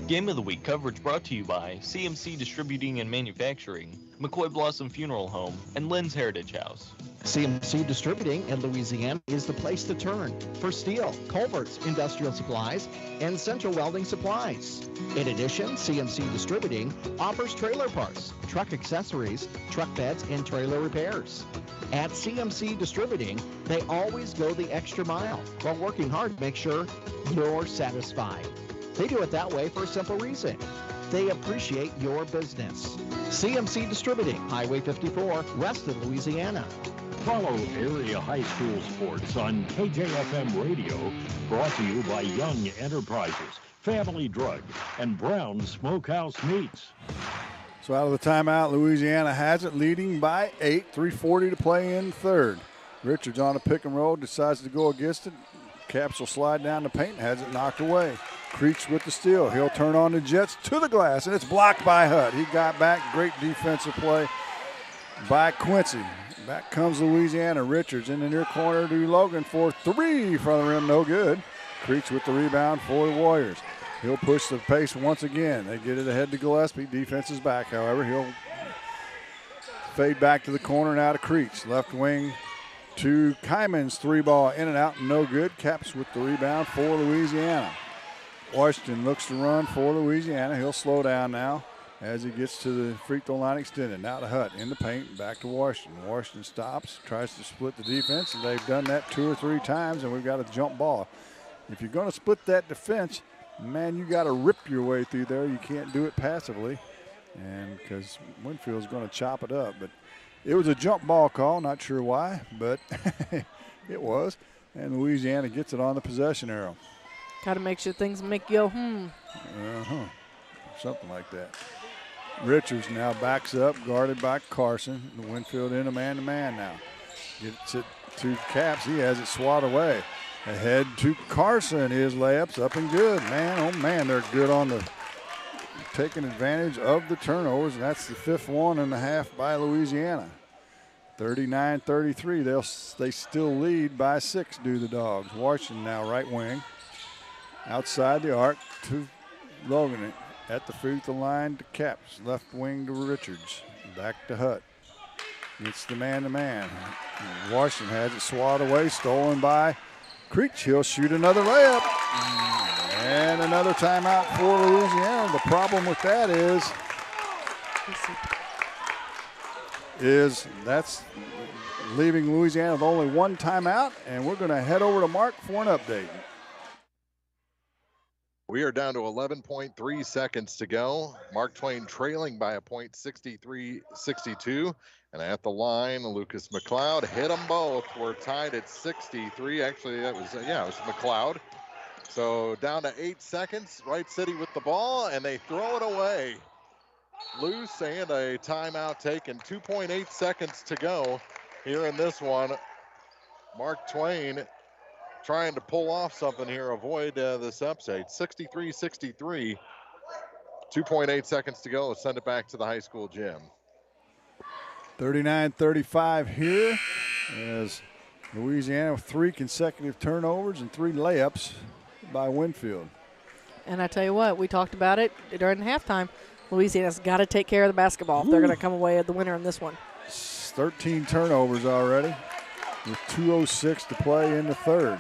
Game of the Week coverage brought to you by CMC Distributing and Manufacturing, McCoy Blossom Funeral Home, and Lynn's Heritage House. CMC Distributing in Louisiana is the place to turn for steel, culverts, industrial supplies, and central welding supplies. In addition, CMC Distributing offers trailer parts, truck accessories, truck beds, and trailer repairs. At CMC Distributing, they always go the extra mile while working hard to make sure you're satisfied. They do it that way for a simple reason. They appreciate your business. CMC Distributing, Highway 54, west of Louisiana. Follow area high school sports on KJFM Radio, brought to you by Young Enterprises, Family Drug, and Brown Smokehouse Meats. So out of the timeout, Louisiana has it, leading by 8, 3:40 to play in third. Richards on a pick and roll, decides to go against it. Caps will slide down the paint, has it knocked away. Creech with the steal. He'll turn on the Jets to the glass, and it's blocked by Hutt. He got back. Great defensive play by Quincy. Back comes Louisiana. Richards in the near corner to Logan for 3 from the rim. No good. Creech with the rebound for the Warriors. He'll push the pace once again. They get it ahead to Gillespie. Defense is back, however. He'll fade back to the corner now to Creech. Left wing to Kyman's 3-ball in and out. No good. Caps with the rebound for Louisiana. Washington looks to run for Louisiana. He'll slow down now as he gets to the free throw line extended. Now to Hutt in the paint, back to Washington. Washington stops, tries to split the defense, and they've done that 2 or 3 times, and we've got a jump ball. If you're going to split that defense, man, you got to rip your way through there. You can't do it passively, and because Winfield's going to chop it up. But it was a jump ball call, not sure why, but it was, and Louisiana gets it on the possession arrow. Got to make sure things make you go, Something like that. Richards now backs up, guarded by Carson. Winfield in a man-to-man now. Gets it to Caps. He has it swatted away. Ahead to Carson. His layup's up and good. Man, oh man, they're good on the taking advantage of the turnovers, and that's the 5th one and a half by Louisiana. 39-33. They still lead by 6, do the Dogs. Washington now right wing. Outside the arc to Logan at the free throw line to Caps. Left wing to Richards. Back to Hutt. It's the man-to-man. Washington has it swatted away, stolen by Creech. He'll shoot another layup. And another timeout for Louisiana. The problem with that is that's leaving Louisiana with only 1 timeout, and we're going to head over to Mark for an update. We are down to 11.3 seconds to go. Mark Twain trailing by a point, 63-62. And at the line, Lucas McLeod hit them both. We're tied at 63. Actually, it was McLeod. So down to 8 seconds. Wright City with the ball, and they throw it away. Loose and a timeout taken. 2.8 seconds to go here in this one. Mark Twain trying to pull off something here, avoid this upset. 63-63. 2.8 seconds to go. Let's send it back to the high school gym. 39-35 here as Louisiana with 3 consecutive turnovers and 3 layups by Winfield. And I tell you what, we talked about it during halftime. Louisiana's got to take care of the basketball if they're going to come away as the winner in this one. 13 turnovers already with 2:06 to play in the third.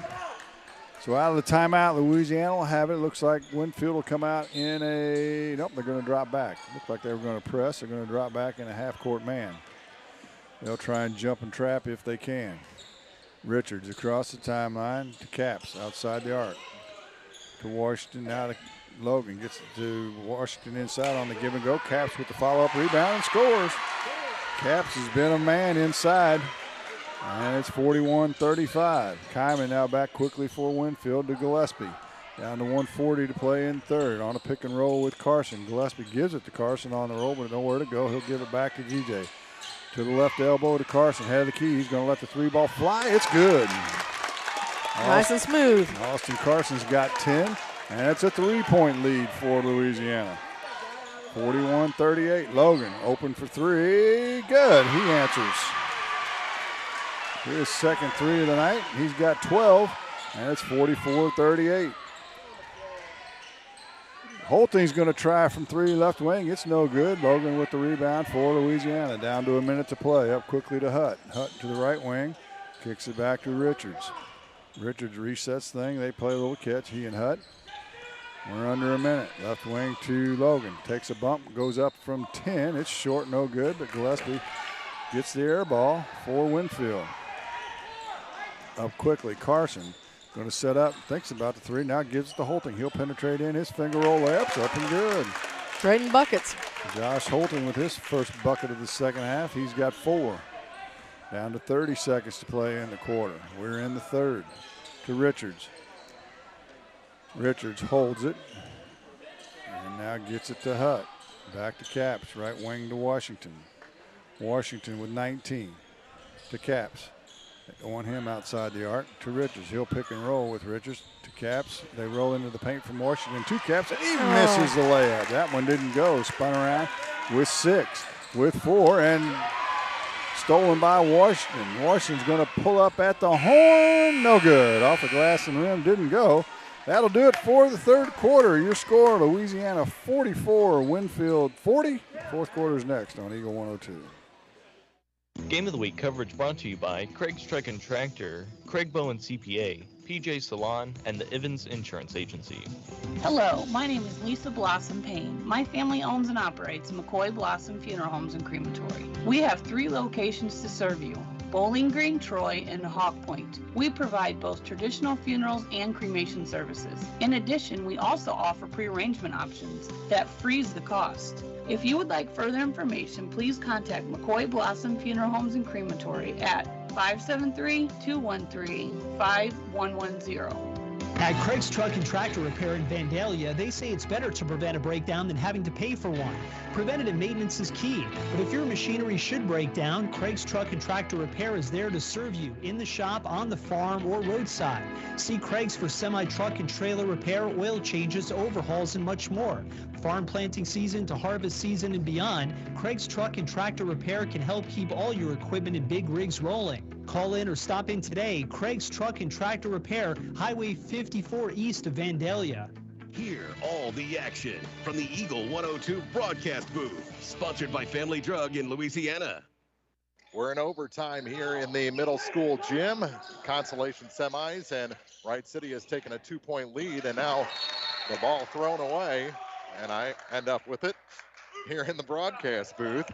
So out of the timeout, Louisiana will have it. Looks like Winfield will come out in a – nope, they're going to drop back. Looked like they were going to press. They're going to drop back in a half-court man. They'll try and jump and trap if they can. Richards across the timeline to Caps outside the arc. To Washington, now to Logan. Gets it to Washington inside on the give and go. Caps with the follow-up rebound and scores. Caps has been a man inside. And it's 41-35. Kyman now back quickly for Winfield to Gillespie. Down to 1:40 to play in third. On a pick and roll with Carson. Gillespie gives it to Carson on the roll, but nowhere to go. He'll give it back to GJ. To the left elbow to Carson. Head of the key. He's going to let the 3-ball fly. It's good. Nice and smooth. Austin Carson's got 10, and it's a 3-point lead for Louisiana. 41-38. Logan open for three. Good. He answers. His second three of the night. He's got 12, and it's 44-38. Holting's going to try from three left wing. It's no good. Logan with the rebound for Louisiana. Down to a minute to play. Up quickly to Hutt. Hutt to the right wing. Kicks it back to Richards. Richards resets thing. They play a little catch, he and Hutt. We're under a minute. Left wing to Logan. Takes a bump, goes up from 10. It's short, no good, but Gillespie gets the air ball for Winfield. Up quickly, Carson going to set up, thinks about the three, now gives it to Holting. He'll penetrate in, his finger roll layups up and good. Trading buckets. Josh Holting with his first bucket of the second half. He's got 4. Down to 30 seconds to play in the quarter. We're in the third. To Richards. Richards holds it and now gets it to Hutt. Back to Caps, right wing to Washington. Washington with 19 to Caps. They want him outside the arc to Richards. He'll pick and roll with Richards to Caps. They roll into the paint from Washington to Caps, and he misses the layup. That one didn't go. Spun around with 6, with 4, and stolen by Washington. Washington's going to pull up at the horn. No good. Off the glass and rim. Didn't go. That'll do it for the third quarter. Your score, Louisiana 44, Winfield 40. Fourth quarter's next on Eagle 102. Game of the Week coverage brought to you by Craig's Truck and Tractor, Craig Bowen CPA, PJ Salon, and the Evans Insurance Agency. Hello, my name is Lisa Blossom Payne. My family owns and operates McCoy Blossom Funeral Homes and Crematory. We have 3 locations to serve you: Bowling Green, Troy, and Hawk Point. We provide both traditional funerals and cremation services. In addition, we also offer pre-arrangement options that freeze the cost. If you would like further information, please contact McCoy Blossom Funeral Homes and Crematory at 573-213-5110. At Craig's Truck and Tractor Repair in Vandalia, they say it's better to prevent a breakdown than having to pay for one. Preventative maintenance is key, but if your machinery should break down, Craig's Truck and Tractor Repair is there to serve you in the shop, on the farm, or roadside. See Craig's for semi-truck and trailer repair, oil changes, overhauls, and much more. Farm planting season to harvest season and beyond, Craig's Truck and Tractor Repair can help keep all your equipment and big rigs rolling. Call in or stop in today. Craig's Truck and Tractor Repair, Highway 54 east of Vandalia. Hear all the action from the Eagle 102 broadcast booth, sponsored by Family Drug in Louisiana. We're in overtime here in the middle school gym, consolation semis, and Wright City has taken a 2-point lead, and now the ball thrown away, and I end up with it here in the broadcast booth.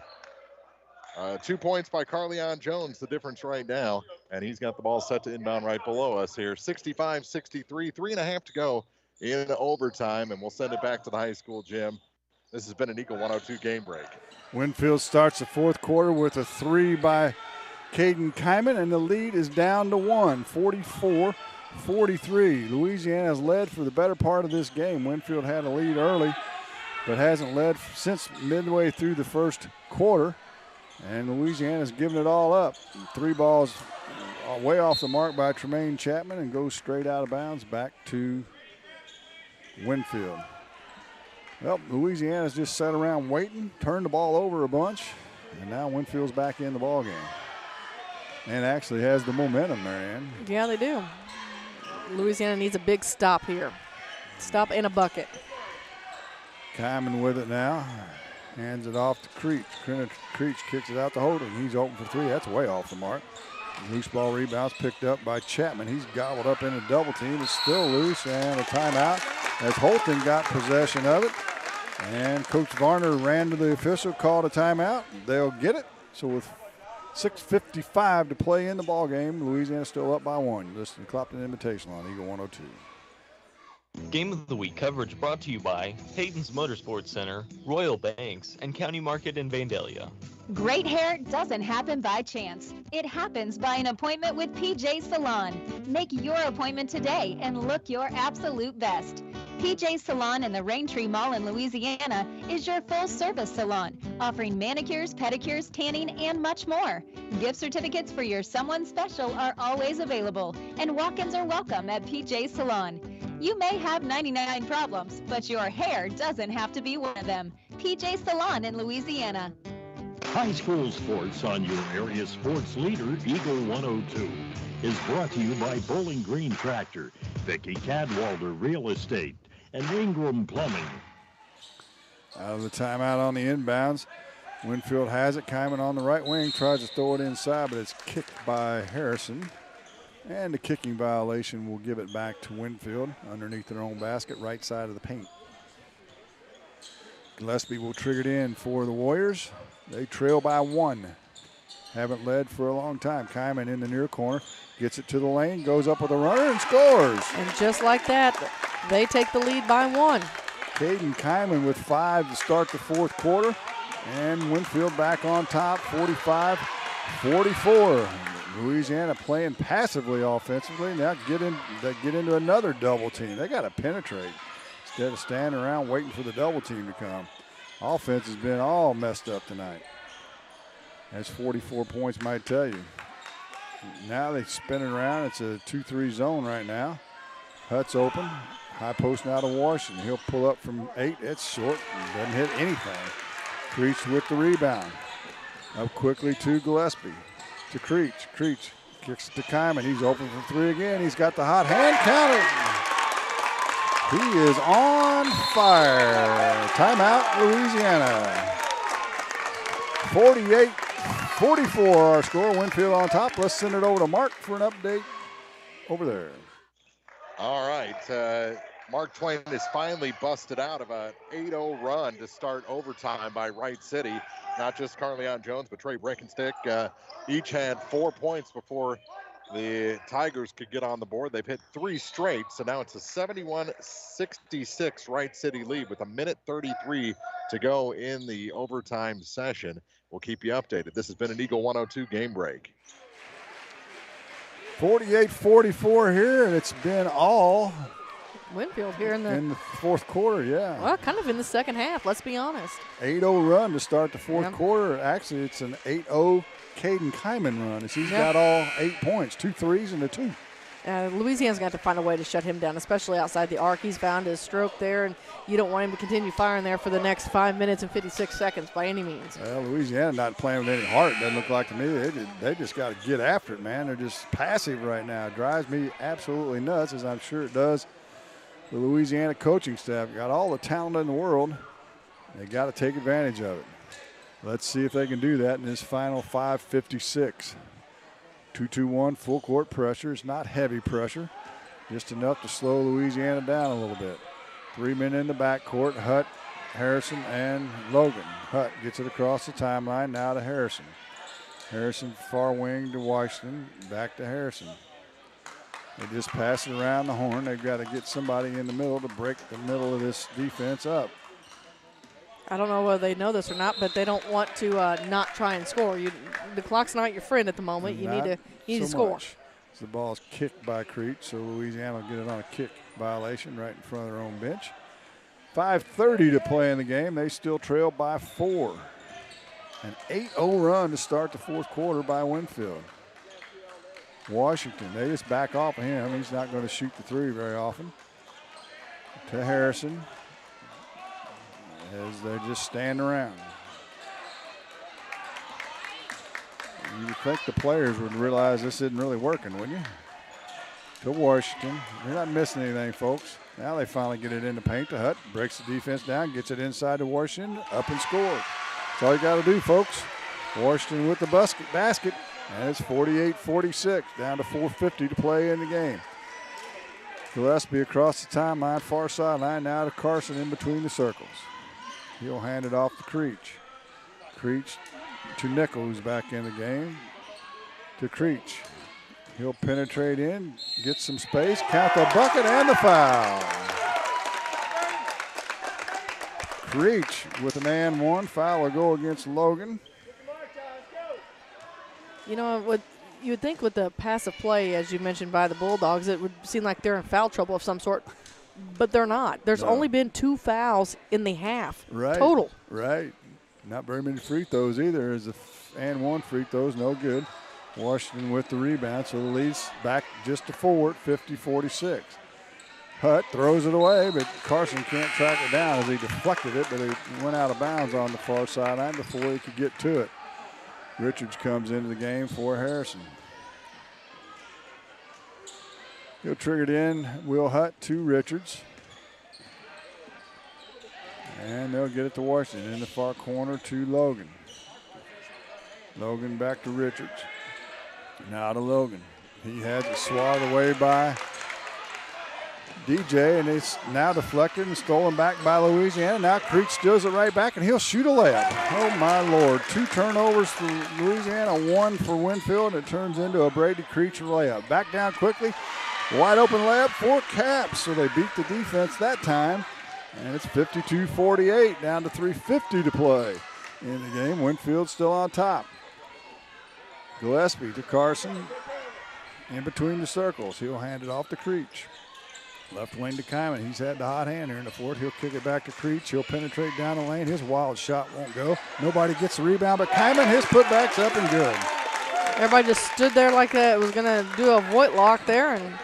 2 points by Carleon Jones, the difference right now, and he's got the ball set to inbound right below us here. 65-63, 3.5 to go in overtime, and we'll send it back to the high school gym. This has been an Eagle 102 game break. Winfield starts the fourth quarter with a 3 by Caden Kyman, and the lead is down to 1, 44-43. Louisiana has led for the better part of this game. Winfield had a lead early, but hasn't led since midway through the first quarter. And Louisiana's given it all up. 3 balls way off the mark by Tremaine Chapman and goes straight out of bounds back to Winfield. Well, Louisiana's just sat around waiting, turned the ball over a bunch, and now Winfield's back in the ball game. And actually has the momentum, Marianne. Yeah, they do. Louisiana needs a big stop here. Stop and a bucket. Kyman with it now. Hands it off to Creech. Creech kicks it out to Holden. He's open for 3. That's way off the mark. Loose ball rebounds picked up by Chapman. He's gobbled up in a double team. It's still loose, and a timeout as Holton got possession of it. And Coach Varner ran to the official, called a timeout. They'll get it. So with 6:55 to play in the ball game, Louisiana still up by 1. This is the Clopton Invitational on Eagle 102. Game of the Week coverage brought to you by Hayden's Motorsports Center, Royal Banks, and County Market in Vandalia. Great hair doesn't happen by chance. It happens by an appointment with PJ Salon. Make your appointment today and look your absolute best. PJ Salon in the Raintree Mall in Louisiana is your full-service salon, offering manicures, pedicures, tanning, and much more. Gift certificates for your someone special are always available, and walk-ins are welcome at PJ Salon. You may have 99 problems, but your hair doesn't have to be one of them. PJ Salon in Louisiana. High school sports on your area sports leader, Eagle 102, is brought to you by Bowling Green Tractor, Vicky Cadwalder Real Estate, and Ingram Plumbing. Out of the timeout on the inbounds. Winfield has it. Kyman on the right wing tries to throw it inside, but it's kicked by Harrison. And the kicking violation will give it back to Winfield underneath their own basket, right side of the paint. Gillespie will trigger it in for the Warriors. They trail by 1. Haven't led for a long time. Kyman in the near corner, gets it to the lane, goes up with a runner and scores. And just like that, they take the lead by 1. Caden Kyman with 5 to start the fourth quarter. And Winfield back on top, 45-44. Louisiana playing passively offensively. Now they get into another double team. They got to penetrate instead of standing around waiting for the double team to come. Offense has been all messed up tonight. That's 44 points might tell you. Now they spin it around. It's a 2-3 zone right now. Hutt's open. High post now to Washington. He'll pull up from 8. It's short. Doesn't hit anything. Creech with the rebound. Up quickly to Gillespie. To Creech. Creech kicks it to Kyman. He's open for 3 again. He's got the hot hand counted. He is on fire. Timeout, Louisiana. 48-44 our score. Winfield on top. Let's send it over to Mark for an update over there. All right. Mark Twain is finally busted out of an 8-0 run to start overtime by Wright City. Not just Carleon Jones, but Trey Breckenstick. Each had 4 points before the Tigers could get on the board. They've hit 3 straight, so now it's a 71-66 Wright City lead with 1:33 to go in the overtime session. We'll keep you updated. This has been an Eagle 102 game break. 48-44 here, and it's been all Winfield here in the fourth quarter, yeah. Well, kind of in the second half, let's be honest. 8-0 run to start the fourth quarter. Actually, it's an 8-0 Caden Kyman run. As he's got all 8 points, 2 threes and a 2. Louisiana's got to find a way to shut him down, especially outside the arc. He's found his stroke there, and you don't want him to continue firing there for the next 5 minutes and 56 seconds by any means. Well, Louisiana not playing with any heart, doesn't look like to me. They just got to get after it, man. They're just passive right now. It drives me absolutely nuts, as I'm sure it does the Louisiana coaching staff. Got all the talent in the world. They got to take advantage of it. Let's see if they can do that in this final 5:56. 2-2-1 full court pressure. It's not heavy pressure, just enough to slow Louisiana down a little bit. 3 men in the backcourt, Hutt, Harrison, and Logan. Hutt gets it across the timeline, now to Harrison. Harrison far wing to Washington, back to Harrison. They just pass it around the horn. They've got to get somebody in the middle to break the middle of this defense up. I don't know whether they know this or not, but they don't want to not try and score. The clock's not your friend at the moment. You need to score. Much. So the ball's kicked by Creech, so Louisiana will get it on a kick violation right in front of their own bench. 5:30 to play in the game. They still trail by 4. An 8-0 run to start the fourth quarter by Winfield. Washington, they just back off of him. He's not going to shoot the 3 very often. To Harrison, as they just stand around. You would think the players would realize this isn't really working, wouldn't you? To Washington. They're not missing anything, folks. Now they finally get it in the paint to Hutt. Breaks the defense down, gets it inside to Washington, up and score. That's all you got to do, folks. Washington with the basket. And it's 48-46, down to 4:50 to play in the game. Gillespie across the timeline, far sideline, now to Carson in between the circles. He'll hand it off to Creech. Creech to Nickel, who's back in the game. To Creech. He'll penetrate in, get some space, count the bucket and the foul. Creech with an and 1. Foul will go against Logan. You know, what you would think with the passive play, as you mentioned, by the Bulldogs, it would seem like they're in foul trouble of some sort, but they're not. There's only been 2 fouls in the half total. Right. Not very many free throws either. As the and 1 free throws, no good. Washington with the rebound, so the lead's back just to 4 at 50-46. Hutt throws it away, but Carson can't track it down as he deflected it, but it went out of bounds on the far sideline before he could get to it. Richards comes into the game for Harrison. He'll trigger it in. Will Hutt to Richards. And they'll get it to Washington in the far corner to Logan. Logan back to Richards. Now to Logan. He had it swatted away by DJ, and it's now deflected and stolen back by Louisiana. Now Creech steals it right back, and he'll shoot a layup. Oh, my Lord. 2 turnovers for Louisiana, 1 for Winfield, and it turns into a Brady Creech layup. Back down quickly. Wide open layup for Caps, so they beat the defense that time. And it's 52-48, down to 3:50 to play in the game. Winfield still on top. Gillespie to Carson in between the circles. He'll hand it off to Creech. Left wing to Kyman. He's had the hot hand here in the fourth. He'll kick it back to Creech. He'll penetrate down the lane. His wild shot won't go. Nobody gets the rebound, but Kyman, his putback's up and good. Everybody just stood there like that. Was going to do a Voigt lock there. And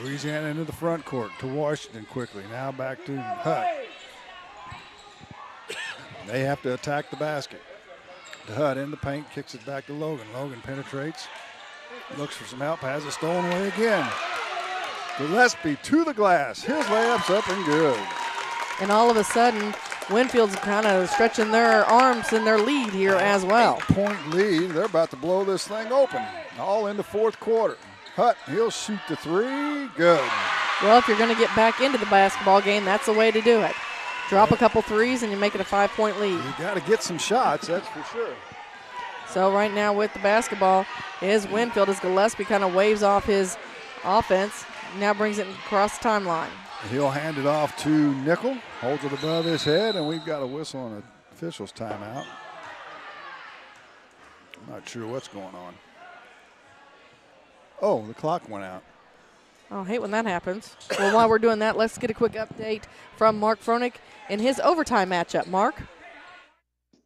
Louisiana into the front court to Washington quickly. Now back to Hutt. They have to attack the basket. To Hutt in the paint, kicks it back to Logan. Logan penetrates, looks for some help, has it stolen away again. Gillespie to the glass. His layup's up and good. And all of a sudden, Winfield's kind of stretching their arms in their lead here as well. 8-point lead. They're about to blow this thing open. All in the fourth quarter. Hutt, he'll shoot the 3. Good. Well, if you're going to get back into the basketball game, that's the way to do it. Drop a couple threes and you make it a 5-point lead. You got to get some shots, that's for sure. So right now with the basketball is Winfield as Gillespie kind of waves off his offense. Now brings it across the timeline. He'll hand it off to Nickel. Holds it above his head, and we've got a whistle on the official's timeout. I'm not sure what's going on. Oh, the clock went out. Oh, I hate when that happens. Well, while we're doing that, let's get a quick update from Mark Froelich in his overtime matchup. Mark?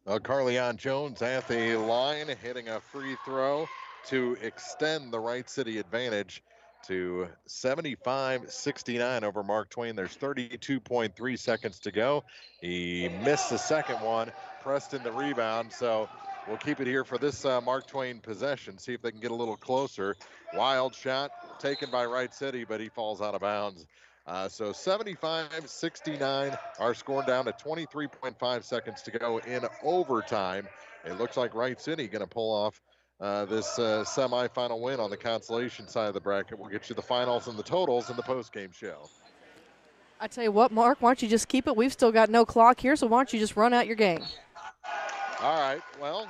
Carleon Jones at the line, hitting a free throw to extend the Wright City advantage to 75-69 over Mark Twain. There's 32.3 seconds to go. He missed the second one, Preston the rebound, so we'll keep it here for this Mark Twain possession, see if they can get a little closer. Wild shot taken by Wright City, but he falls out of bounds. So 75-69, our score down to 23.5 seconds to go in overtime. It looks like Wright City going to pull off this semifinal win on the consolation side of the bracket. We'll get you the finals and the totals in the postgame show. I tell you what, Mark, why don't you just keep it? We've still got no clock here, so why don't you just run out your game? All right, well,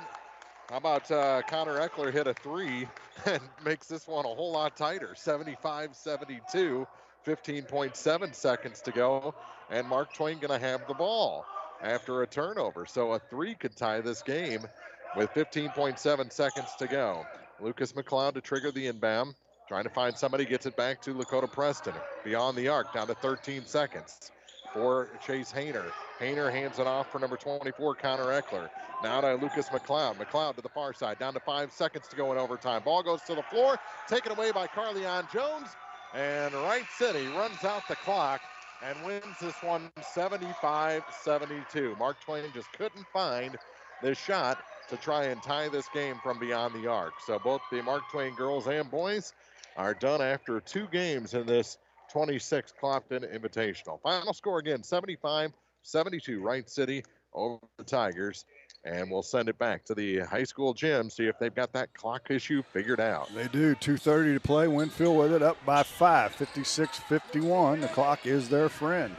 how about Connor Eckler hit a 3 and makes this one a whole lot tighter. 75-72, 15.7 seconds to go, and Mark Twain going to have the ball after a turnover. So a 3 could tie this game with 15.7 seconds to go. Lucas McLeod to trigger the inbound. Trying to find somebody, gets it back to Lakota Preston. Beyond the arc, down to 13 seconds for Chase Hayner. Hayner hands it off for number 24, Connor Eckler. Now to Lucas McLeod. McLeod to the far side, down to 5 seconds to go in overtime. Ball goes to the floor, taken away by Carleon Jones. And Wright City runs out the clock and wins this one 75-72. Mark Twain just couldn't find this shot to try and tie this game from beyond the arc. So both the Mark Twain girls and boys are done after 2 games in this 26 Clopton Invitational. Final score again, 75-72, Wright City over the Tigers. And we'll send it back to the high school gym, see if they've got that clock issue figured out. They do. 2:30 to play. Winfield with it, up by 5, 56-51. The clock is their friend.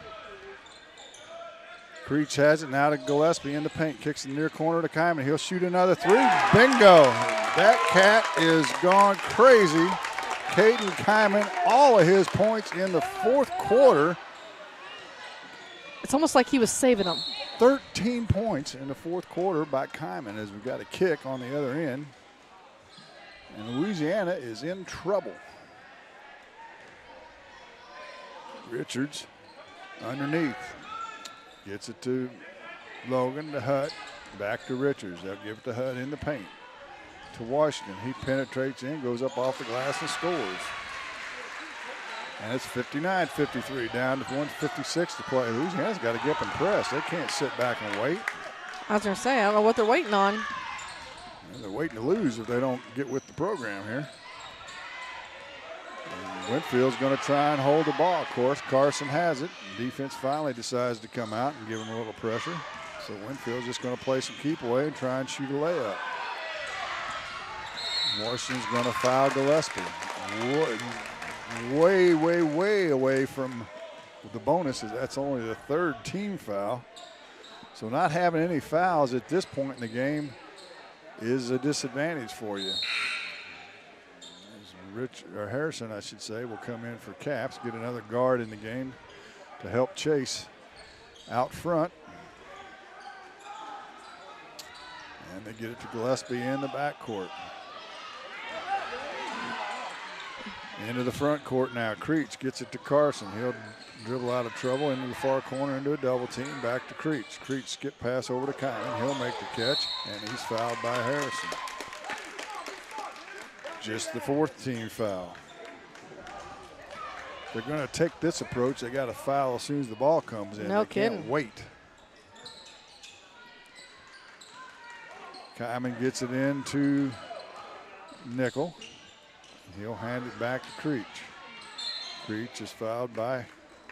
Creech has it now to Gillespie in the paint. Kicks in the near corner to Kyman. He'll shoot another 3. Bingo. That cat is gone crazy. Caden Kyman, all of his points in the fourth quarter. It's almost like he was saving them. 13 points in the fourth quarter by Kyman as we've got a kick on the other end. And Louisiana is in trouble. Richards underneath. Gets it to Logan, to Hutt, back to Richards. They'll give it to Hutt in the paint. To Washington, he penetrates in, goes up off the glass and scores. And it's 59-53 down to 1:56 to play. Louisiana's got to get up and press. They can't sit back and wait. I was going to say, I don't know what they're waiting on. And they're waiting to lose if they don't get with the program here. And Winfield's going to try and hold the ball. Of course, Carson has it. Defense finally decides to come out and give him a little pressure. So Winfield's just going to play some keep away and try and shoot a layup. Washington's going to foul Gillespie. Way, way, way away from the bonus. That's only the third team foul. So not having any fouls at this point in the game is a disadvantage for you. Harrison, I should say, will come in for Caps, get another guard in the game to help Chase out front. And they get it to Gillespie in the backcourt. Into the front court now. Creech gets it to Carson. He'll dribble out of trouble into the far corner into a double team. Back to Creech. Creech skip pass over to Kyman. He'll make the catch, and he's fouled by Harrison. Just the fourth team foul. They're going to take this approach. They got to foul as soon as the ball comes in. No they kidding. Can't wait. Kyman gets it into Nickel. He'll hand it back to Creech. Creech is fouled by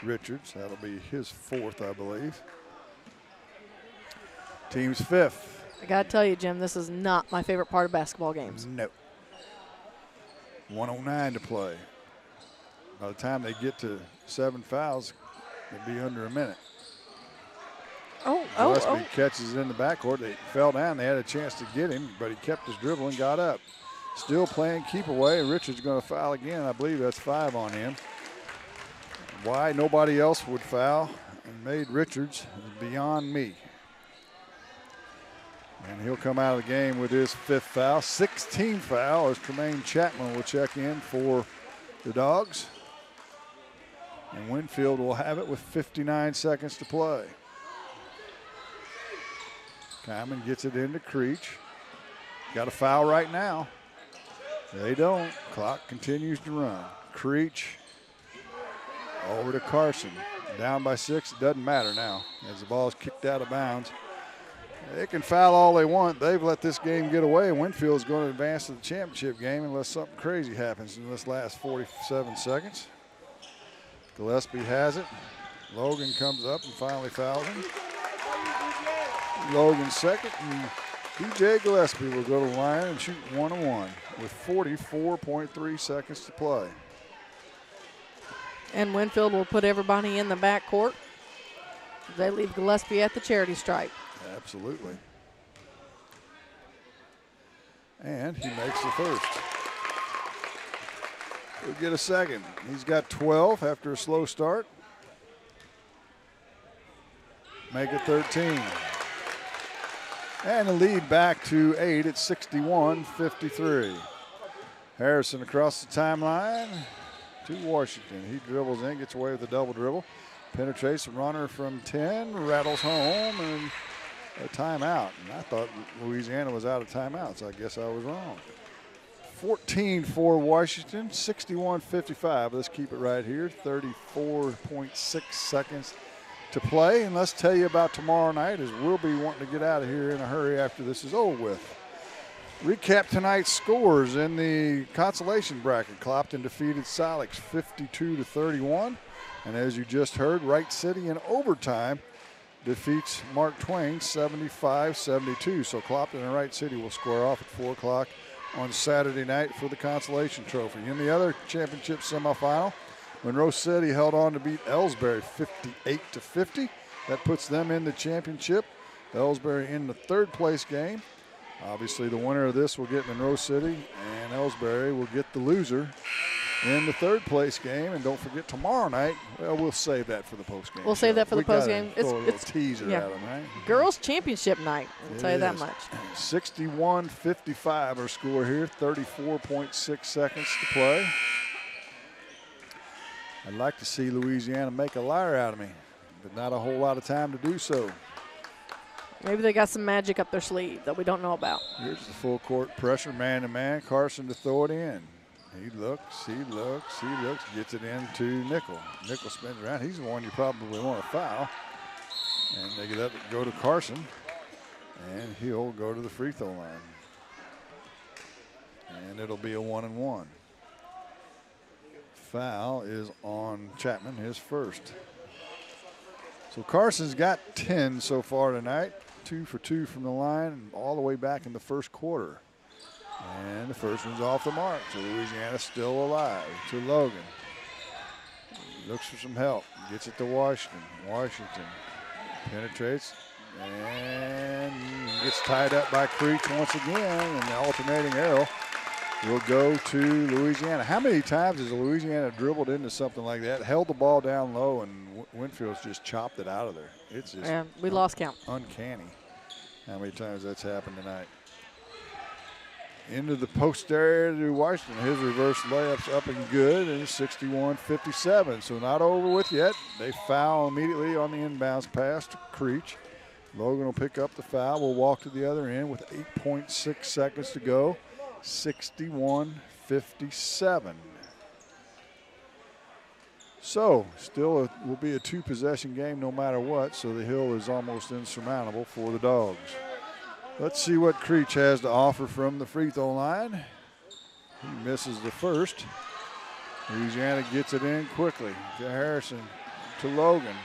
Richards. That'll be his fourth, I believe. Team's fifth. I got to tell you, Jim, this is not my favorite part of basketball games. No. 1:09 to play. By the time they get to 7 fouls, it'll be under a minute. Gillespie catches it in the backcourt. They fell down. They had a chance to get him, but he kept his dribble and got up. Still playing keep away. Richards going to foul again. I believe that's 5 on him. Why nobody else would foul and made Richards is beyond me. And he'll come out of the game with his 5th foul. 16th foul as Tremaine Chapman will check in for the Dogs. And Winfield will have it with 59 seconds to play. Kyman gets it into Creech. Got a foul right now. They don't. Clock continues to run. Creech over to Carson. Down by 6. It doesn't matter now as the ball is kicked out of bounds. They can foul all they want. They've let this game get away. Winfield's going to advance to the championship game unless something crazy happens in this last 47 seconds. Gillespie has it. Logan comes up and finally fouls him. Logan second, and DJ Gillespie will go to the line and shoot 1-1 with 44.3 seconds to play. And Winfield will put everybody in the backcourt. They leave Gillespie at the charity stripe. Absolutely. And he makes the first. He'll get a second. He's got 12 after a slow start. Make it 13. And the lead back to 8 at 61-53. Harrison across the timeline to Washington. He dribbles in, gets away with a double dribble. Penetrates the runner from 10, rattles home, and a timeout. And I thought Louisiana was out of timeouts. I guess I was wrong. 14 for Washington, 61-55. Let's keep it right here. 34.6 seconds to play. And let's tell you about tomorrow night, as we'll be wanting to get out of here in a hurry after this is over with. Recap tonight's scores in the consolation bracket. Clopton defeated Silex 52-31. And as you just heard, Wright City in overtime defeats Mark Twain 75-72. So Clopton and Wright City will square off at 4 o'clock on Saturday night for the consolation trophy. In the other championship semifinal, Monroe City held on to beat Elsberry 58-50. That puts them in the championship. Elsberry in the 3rd place game. Obviously, the winner of this will get Monroe City, and Elsberry will get the loser in the 3rd place game. And don't forget tomorrow night, well, we'll save that for the post game. We'll save that for the post game. It's a little teaser at them, right? Girls championship night. I'll tell you that much. 61-55 our score here. 34.6 seconds to play. I'd like to see Louisiana make a liar out of me, but not a whole lot of time to do so. Maybe they got some magic up their sleeve that we don't know about. Here's the full court pressure, man-to-man. Carson to throw it in. He looks, gets it into Nickel. Nickel spins around. He's the one you probably want to foul. And they let it go to Carson. And he'll go to the free throw line. And it'll be a 1-and-1. Foul is on Chapman, his first. So Carson's got 10 so far tonight. 2 for 2 from the line and all the way back in the first quarter. And the first one's off the mark. So Louisiana's still alive. To Logan. Looks for some help. Gets it to Washington. Washington penetrates and gets tied up by Creech once again. And the alternating arrow will go to Louisiana. How many times has Louisiana dribbled into something like that, held the ball down low, and Winfield's just chopped it out of there? It's just we lost count. Uncanny how many times that's happened tonight. Into the post area to Washington. His reverse layup's up and good, and it's 61-57. So not over with yet. They foul immediately on the inbounds pass to Creech. Logan will pick up the foul. We'll walk to the other end with 8.6 seconds to go. 61-57. So still will be a 2-possession game no matter what, so the hill is almost insurmountable for the Dogs. Let's see what Creech has to offer from the free throw line. He misses the first. Louisiana gets it in quickly to Harrison, to Logan,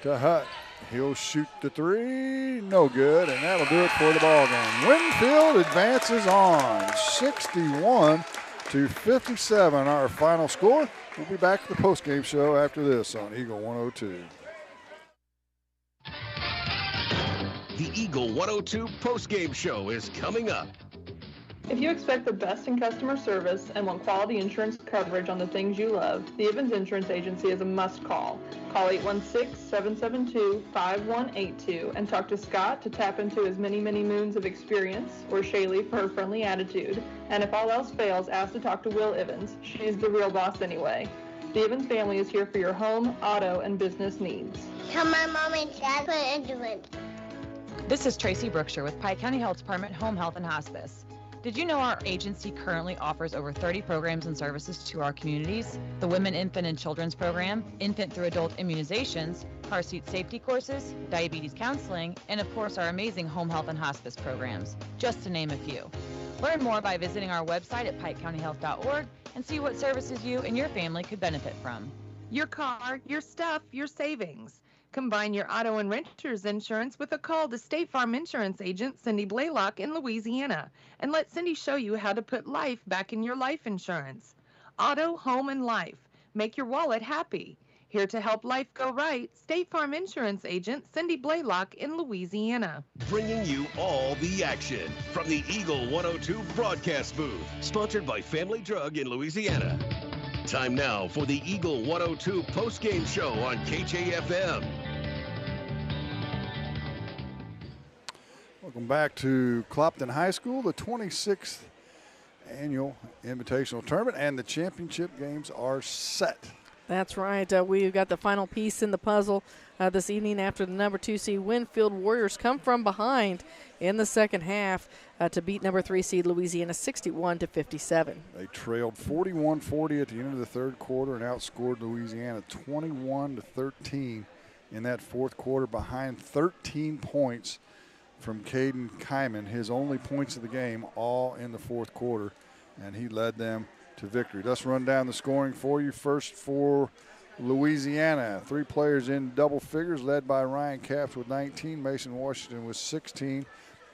to Hutt. He'll shoot the three, no good, and that'll do it for the ball game. Winfield advances on 61-57, our final score. We'll be back to the postgame show after this on Eagle 102. The Eagle 102 postgame show is coming up. If you expect the best in customer service and want quality insurance coverage on the things you love, the Evans Insurance Agency is a must call. Call 816-772-5182 and talk to Scott to tap into his many, many moons of experience, or Shaylee for her friendly attitude. And if all else fails, ask to talk to Will Evans. She's the real boss anyway. The Evans family is here for your home, auto, and business needs. Tell my mom and dad what I'm doing. This is Tracy Brookshire with Pike County Health Department Home Health and Hospice. Did you know our agency currently offers over 30 programs and services to our communities? The Women, Infant, and Children's Program, infant through adult immunizations, car seat safety courses, diabetes counseling, and of course our amazing home health and hospice programs, just to name a few. Learn more by visiting our website at pikecountyhealth.org and see what services you and your family could benefit from. Your car, your stuff, your savings. Combine your auto and renter's insurance with a call to State Farm Insurance agent Cindy Blaylock in Louisiana, and let Cindy show you how to put life back in your life insurance. Auto, home, and life. Make your wallet happy. Here to help life go right, State Farm Insurance agent Cindy Blaylock in Louisiana. Bringing you all the action from the Eagle 102 broadcast booth, sponsored by Family Drug in Louisiana. Time now for the Eagle 102 postgame show on KJFM. Welcome back to Clopton High School, the 26th annual Invitational Tournament, and the championship games are set. That's right. We've got the final piece in the puzzle this evening after the number 2 seed Winfield Warriors come from behind in the second half to beat number 3 seed Louisiana 61-57. They trailed 41-40 at the end of the third quarter and outscored Louisiana 21-13 in that fourth quarter, behind 13 points from Caden Kyman, his only points of the game, all in the fourth quarter, and he led them to victory. Let's run down the scoring for you. First for Louisiana, 3 players in double figures, led by Ryan Capps with 19, Mason Washington with 16,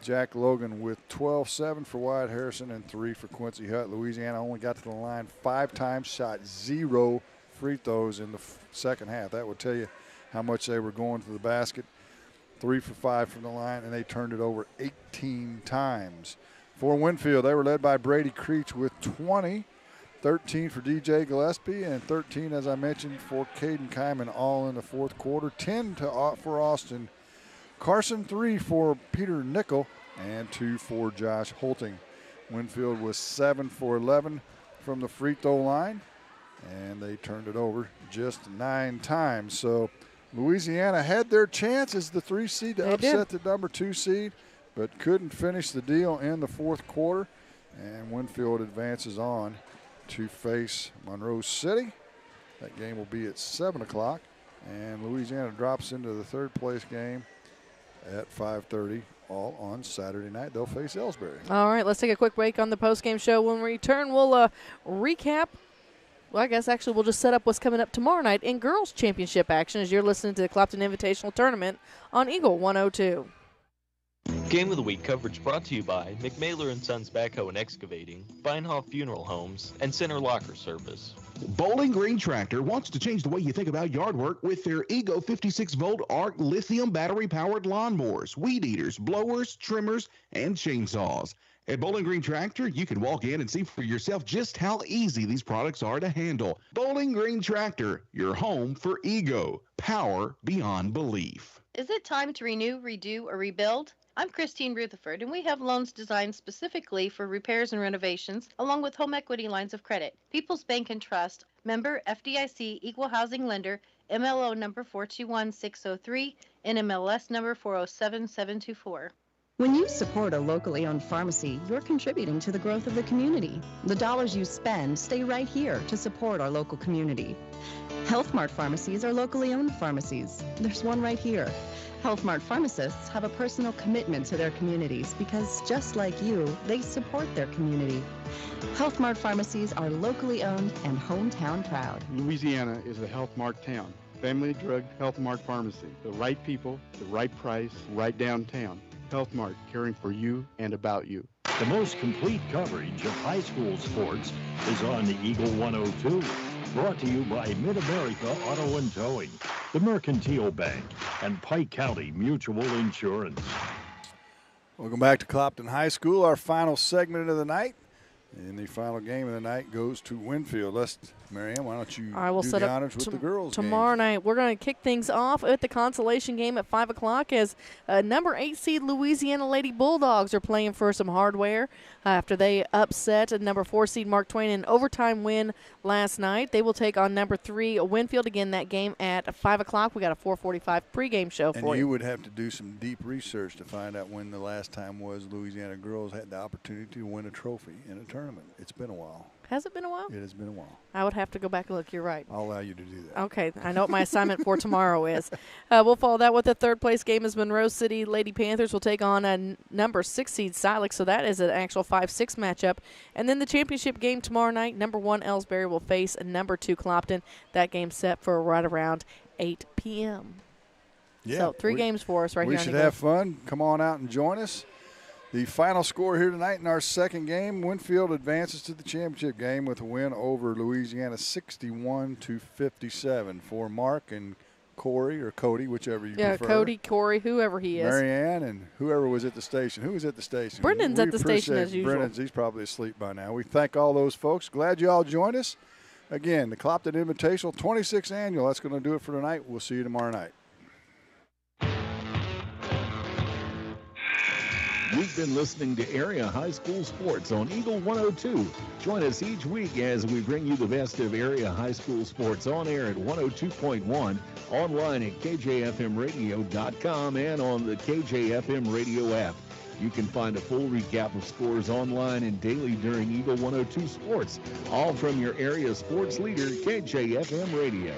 Jack Logan with 12, 7 for Wyatt Harrison, and 3 for Quincy Hutt. Louisiana only got to the line 5 times, shot 0 free throws in the second half. That would tell you how much they were going to the basket. 3 for 5 from the line, and they turned it over 18 times. For Winfield, they were led by Brady Creech with 20, 13 for DJ Gillespie, and 13, as I mentioned, for Caden Kyman, all in the fourth quarter. 10 for Austin Carson, 3 for Peter Nickel, and 2 for Josh Holting. Winfield was 7 for 11 from the free throw line, and they turned it over just 9 times. So Louisiana had their chance as the 3 seed to upset the number 2 seed, but couldn't finish the deal in the fourth quarter, and Winfield advances on to face Monroe City. That game will be at 7 o'clock. And Louisiana drops into the third place game at 5:30, all on Saturday night. They'll face Elsberry. All right, let's take a quick break on the postgame show. When we return, we'll recap. Well, I guess actually we'll just set up what's coming up tomorrow night in girls championship action as you're listening to the Clopton Invitational Tournament on Eagle 102. Game of the Week coverage brought to you by McMailer & Sons Backhoe and Excavating, Beinhoff Funeral Homes, and Center Locker Service. Bowling Green Tractor wants to change the way you think about yard work with their Ego 56-volt ARC lithium battery-powered lawnmowers, weed eaters, blowers, trimmers, and chainsaws. At Bowling Green Tractor, you can walk in and see for yourself just how easy these products are to handle. Bowling Green Tractor, your home for Ego. Power beyond belief. Is it time to renew, redo, or rebuild? I'm Christine Rutherford, and we have loans designed specifically for repairs and renovations, along with home equity lines of credit. People's Bank and Trust, member FDIC, equal housing lender, MLO number 421603, NMLS number 407724. When you support a locally owned pharmacy, you're contributing to the growth of the community. The dollars you spend stay right here to support our local community. Health Mart pharmacies are locally owned pharmacies. There's one right here. Health Mart pharmacists have a personal commitment to their communities because, just like you, they support their community. Health Mart pharmacies are locally owned and hometown proud. Louisiana is a Health Mart town. Family Drug Health Mart Pharmacy. The right people, the right price, right downtown. Health Mart, caring for you and about you. The most complete coverage of high school sports is on the Eagle 102. Brought to you by Mid-America Auto and Towing, the Mercantile Bank, and Pike County Mutual Insurance. Welcome back to Clopton High School. Our final segment of the night. And the final game of the night goes to Winfield. Marianne, why don't you do the honors with the girls' tomorrow night. We're going to kick things off at the consolation game at 5 o'clock as number 8 seed Louisiana Lady Bulldogs are playing for some hardware after they upset number 4 seed Mark Twain in an overtime win last night. They will take on number 3 Winfield again that game at 5 o'clock. We got a 4:45 pregame show for you. And you would have to do some deep research to find out when the last time was Louisiana girls had the opportunity to win a trophy in a tournament. It's been a while. Has it been a while? It has been a while. I would have to go back and look. You're right. I'll allow you to do that. Okay. I know what my assignment for tomorrow is. We'll follow that with the third place game as Monroe City Lady Panthers will take on a number 6 seed Silex. So that is an actual 5-6 matchup. And then the championship game tomorrow night, number 1 Elsberry will face number 2 Clopton. That game set for right around 8 p.m. Yeah. So 3 games for us right here. We should have fun. Come on out and join us. The final score here tonight in our second game, Winfield advances to the championship game with a win over Louisiana 61-57 for Mark and Corey or Cody, whichever you prefer. Yeah, Cody, Corey, whoever he is. Marianne and whoever was at the station. Who was at the station? Brendan's at the station as usual. Brendan's, he's probably asleep by now. We thank all those folks. Glad you all joined us. Again, the Clopton Invitational 26th Annual. That's going to do it for tonight. We'll see you tomorrow night. You've been listening to Area High School Sports on Eagle 102. Join us each week as we bring you the best of area high school sports on air at 102.1, online at kjfmradio.com, and on the KJFM radio app. You can find a full recap of scores online and daily during Eagle 102 Sports, all from your area sports leader, KJFM Radio.